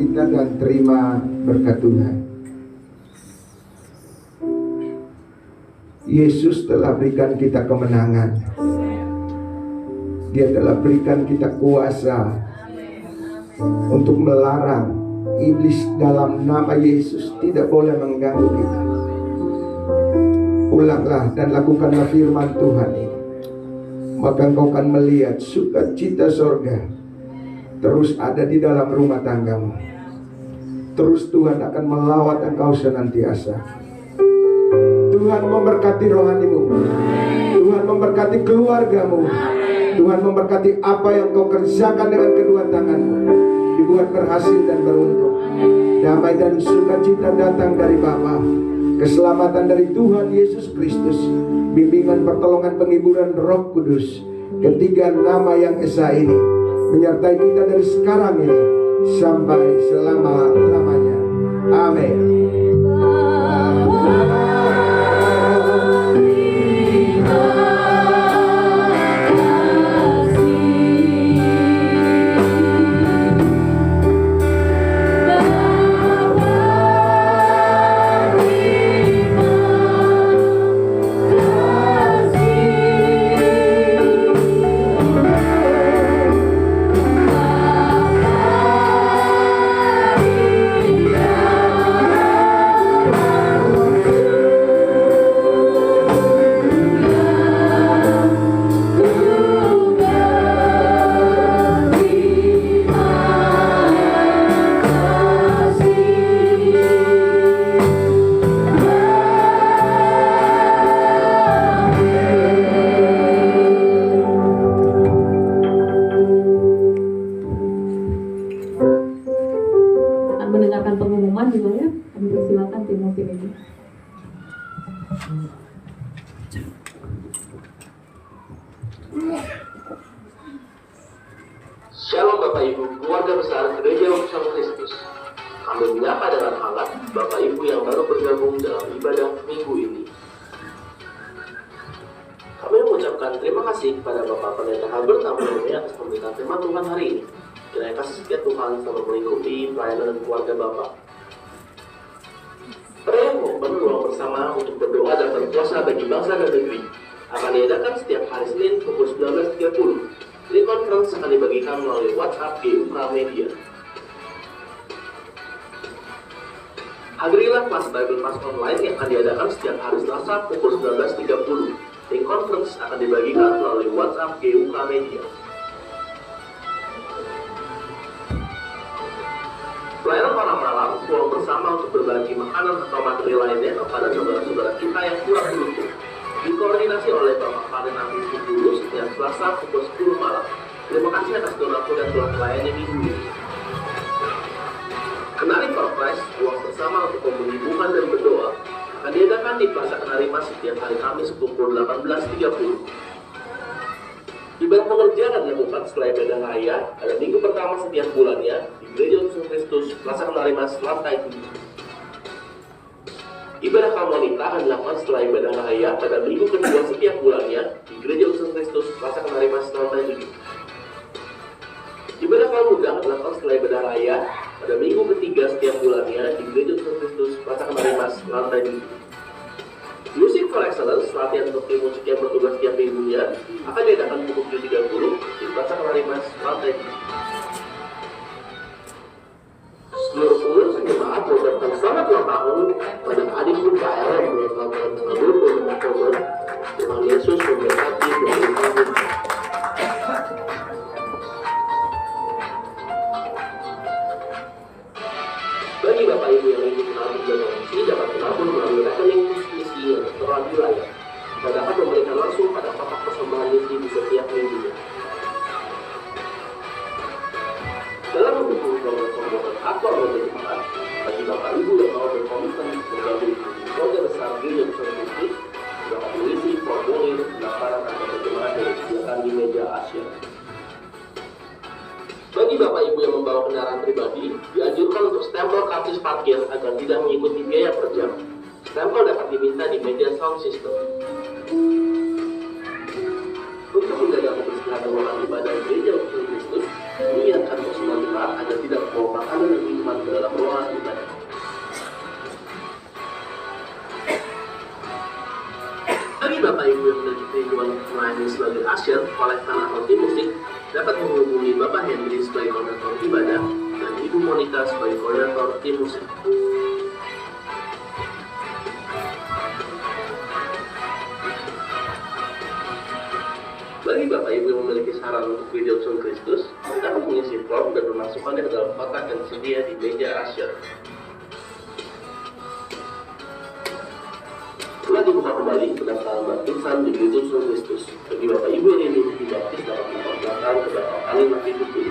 kita dan terima berkat Tuhan. Yesus telah berikan kita kemenangan. Dia telah berikan kita kuasa untuk melarang iblis dalam nama Yesus tidak boleh mengganggu kita. Ulanglah dan lakukanlah firman Tuhan ini, maka engkau akan melihat sukacita sorga terus ada di dalam rumah tanggamu. Terus Tuhan akan melawat engkau senantiasa. Tuhan memberkati rohanimu, Tuhan memberkati keluargamu, Tuhan memberkati apa yang kau kerjakan dengan kedua tanganmu, dibuat berhasil dan beruntung. Damai dan sukacita datang dari Bapa, keselamatan dari Tuhan Yesus Kristus, bimbingan pertolongan penghiburan Roh Kudus, ketiga nama yang esa ini menyertai kita dari sekarang ini sampai selama-lamanya. Amin. Mendengarkan pengumuman juga ya, kami persilakan tim multimedia. Shalom Bapak Ibu, keluarga besar Gereja Utusan Kristus. Kami menyapa dengan hangat Bapak Ibu yang baru bergabung dalam ibadah minggu ini. Kami mengucapkan terima kasih kepada Bapak Pendeta Albert Abrahami atas pemberitaan firman Tuhan hari ini. Kiranya kasih setia Tuhan selalu melingkupi pelayanan dan keluarga Bapak. Perayaan momen ruang bersama untuk berdoa dan berpuasa bagi bangsa dan negeri akan diadakan setiap hari Senin pukul 19.30. Link conference akan dibagikan melalui WhatsApp GUK Media. Hadirilah kelas Bible Class online yang akan diadakan setiap hari Selasa pukul 19.30. Link conference akan dibagikan melalui WhatsApp GUK Media. Pelayanan malam malam pulang bersama untuk berbagi makanan atau materi lainnya kepada saudara-saudara kita yang kurang beruntung. Dikoordinasi oleh Bapak Farin Amin Dulu setiap Selasa pukul 10 malam. Terima kasih atas donatur dan telah melayani minggu ini. Kenari Korpres, ruang bersama untuk pembukaan dan berdoa, akan diadakan di Plaza Kenari Mas setiap hari Kamis pukul 18.30. Ibadah pengerjaan akan dilakukan setelah ibadah raya pada minggu pertama setiap bulannya di Gereja Utusan Kristus, Plaza Kenari Mas, lantai 7. Ibadah Kamonita akan dilakukan setelah ibadah raya pada minggu kedua setiap bulannya di Gereja Utusan Kristus, Plaza Kenari Mas, lantai 7. Ibadah Kamuda akan dilakukan setelah ibadah raya pada minggu ketiga setiap bulannya di Gereja Utusan Kristus, Plaza Kenari Mas, lantai 7. Music for Excellence, latihan untuk tim musik yang bertugas setiap minggunya, akan diadakan pukul 7.30 di Plaza Kenari Mas, lantai 7. Seluruh pengurus jemaat mengucapkan selamat ulang tahun pada adik KRM yang melakukan 25 Oktober. Tuhan Yesus memberkati dan bagi Bapak Ibu yang ingin menabung donasi dapat menabung melalui rekening misi yang tertera di layar. Kita dapat memberikan langsung pada kotak persembahan misi di setiap minggunya. Dalam mendukung program-program atau berjemaat, bagi Bapak Ibu yang mau berkomitmen bergabung di keluarga besar Gereja Utusan Kristus, dapat mengisi formulir pendaftaran atau berjemaat yang disediakan di meja Asia. Bagi Bapak Ibu yang membawa kendaraan pribadi, dianjurkan untuk stempel karcis parkir agar tidak mengikuti biaya per jam. Stempel dapat diminta di meja sound system. Untuk menjaga kebersihan ruangan ibadah Gereja Utusan Kristus, mengingatkan personal jemaat agar tidak membawa makanan dan minuman sebagai asyir, kolektan atau tim musik dapat menghubungi Bapak Henry sebagai koordinator ibadah dan Ibu Monica sebagai koordinator tim musik. Bagi Bapak Ibu yang memiliki saran untuk video Sun Kristus, dapat mengisi form dan memasukkannya ke dalam kotak yang tersedia di meja asyir. Setelah dibuka kembali, pendaftaran baptisan di video Sun Kristus. Bagi Bapak Ibu yang ingin dibaptis dapat melaporkan ke Bapak kali mati putih.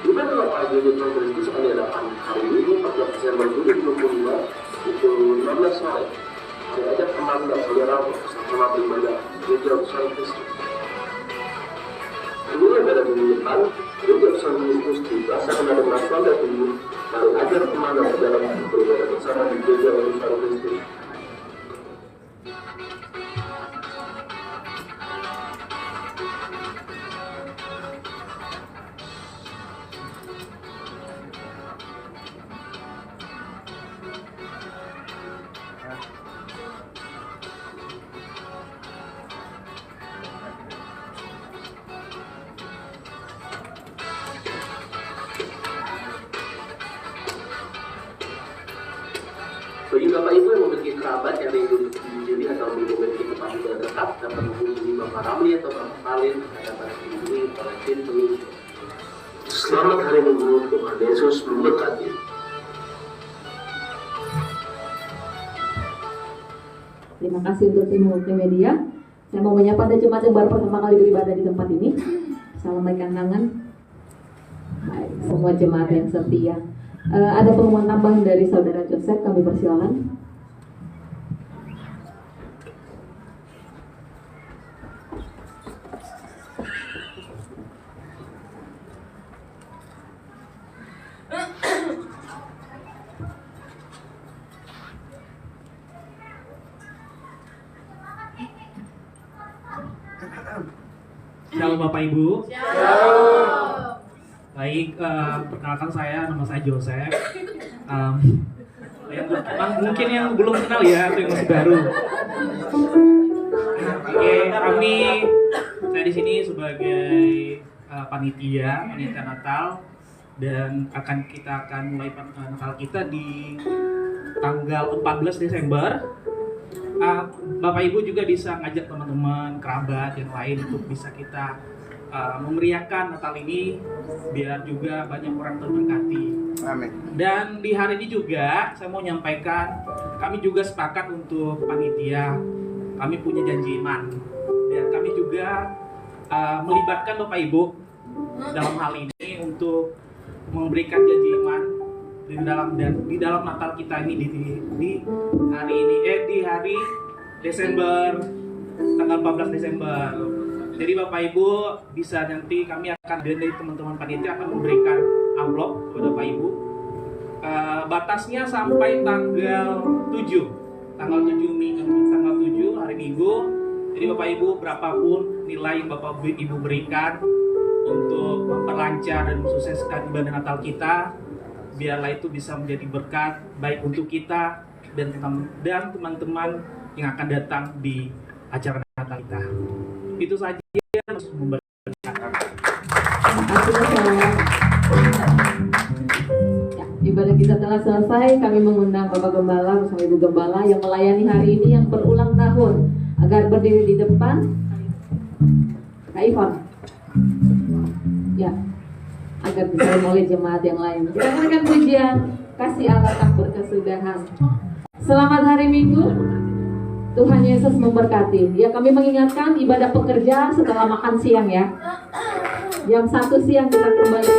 Ibadah Bapak Ibu Sun Kristus akan diadakan hari Minggu 14 Desember 2025 pukul 16 sore. Saya ajak teman dan saudara untuk bersama beribadah gereja besar Kristus. Sebelum pada minggu depan, gereja besar Kristus di Plaza Kenada Mangga 7 lalu ajar teman dan saudara untuk beribadah bersama di gereja besar Kristus. Bagi Bapak Ibu yang memiliki kerabat yang rindu diri atau memiliki tempat tinggal tetap dapat menghubungi Bapak Ramli atau Bapak Kalin yang dapat dihubungi oleh tim pengisi. Selamat hari Minggu, Tuhan Yesus memberkati. Terima kasih untuk tim multimedia. Saya mau menyapa ada jemaat yang baru pertama kali beribadah di tempat ini. Salam lambaikan tangan. Baik, semua jemaat yang setia. Ada pengumuman tambahan dari Saudara Joseph, kami persilakan. Shalom Bapak Ibu. Baik, perkenalkan nama saya Joseph. Mungkin yang belum kenal ya, atau yang masih baru. Oke, saya di sini sebagai panitia Natal, dan kita akan mulai Natal kita di tanggal 14 Desember. Bapak Ibu juga bisa ngajak teman-teman, kerabat yang lain untuk bisa kita memeriahkan Natal ini biar juga banyak orang terberkati. Amin. Dan di hari ini juga saya mau nyampaikan, kami juga sepakat untuk panitia, kami punya janji iman dan kami juga melibatkan Bapak Ibu dalam hal ini untuk memberikan janji iman di dalam Natal kita ini di hari ini di hari Desember tanggal 14 Desember. Jadi Bapak Ibu bisa nanti kami akan dari teman-teman panitia akan memberikan amplop kepada Bapak Ibu. Batasnya sampai tanggal 7 hari Minggu. Jadi Bapak Ibu berapapun nilai yang Bapak Ibu berikan untuk memperlancar dan mensukseskan ibadah Natal kita, biarlah itu bisa menjadi berkat baik untuk kita dan teman-teman yang akan datang di acara Natal kita. Itu saja memberkati. Ya, ibadah kita telah selesai. Kami mengundang Bapak Gembala bersama Ibu Gembala yang melayani hari ini yang berulang tahun agar berdiri di depan. Kak Ivan, ya, agar bisa oleh jemaat yang lain. Kita berikan pujian, kasih Allah tak berkesudahan. Selamat hari Minggu. Tuhan Yesus memberkati. Ya, kami mengingatkan ibadah pekerja setelah makan siang ya. Jam 1 siang kita kembali.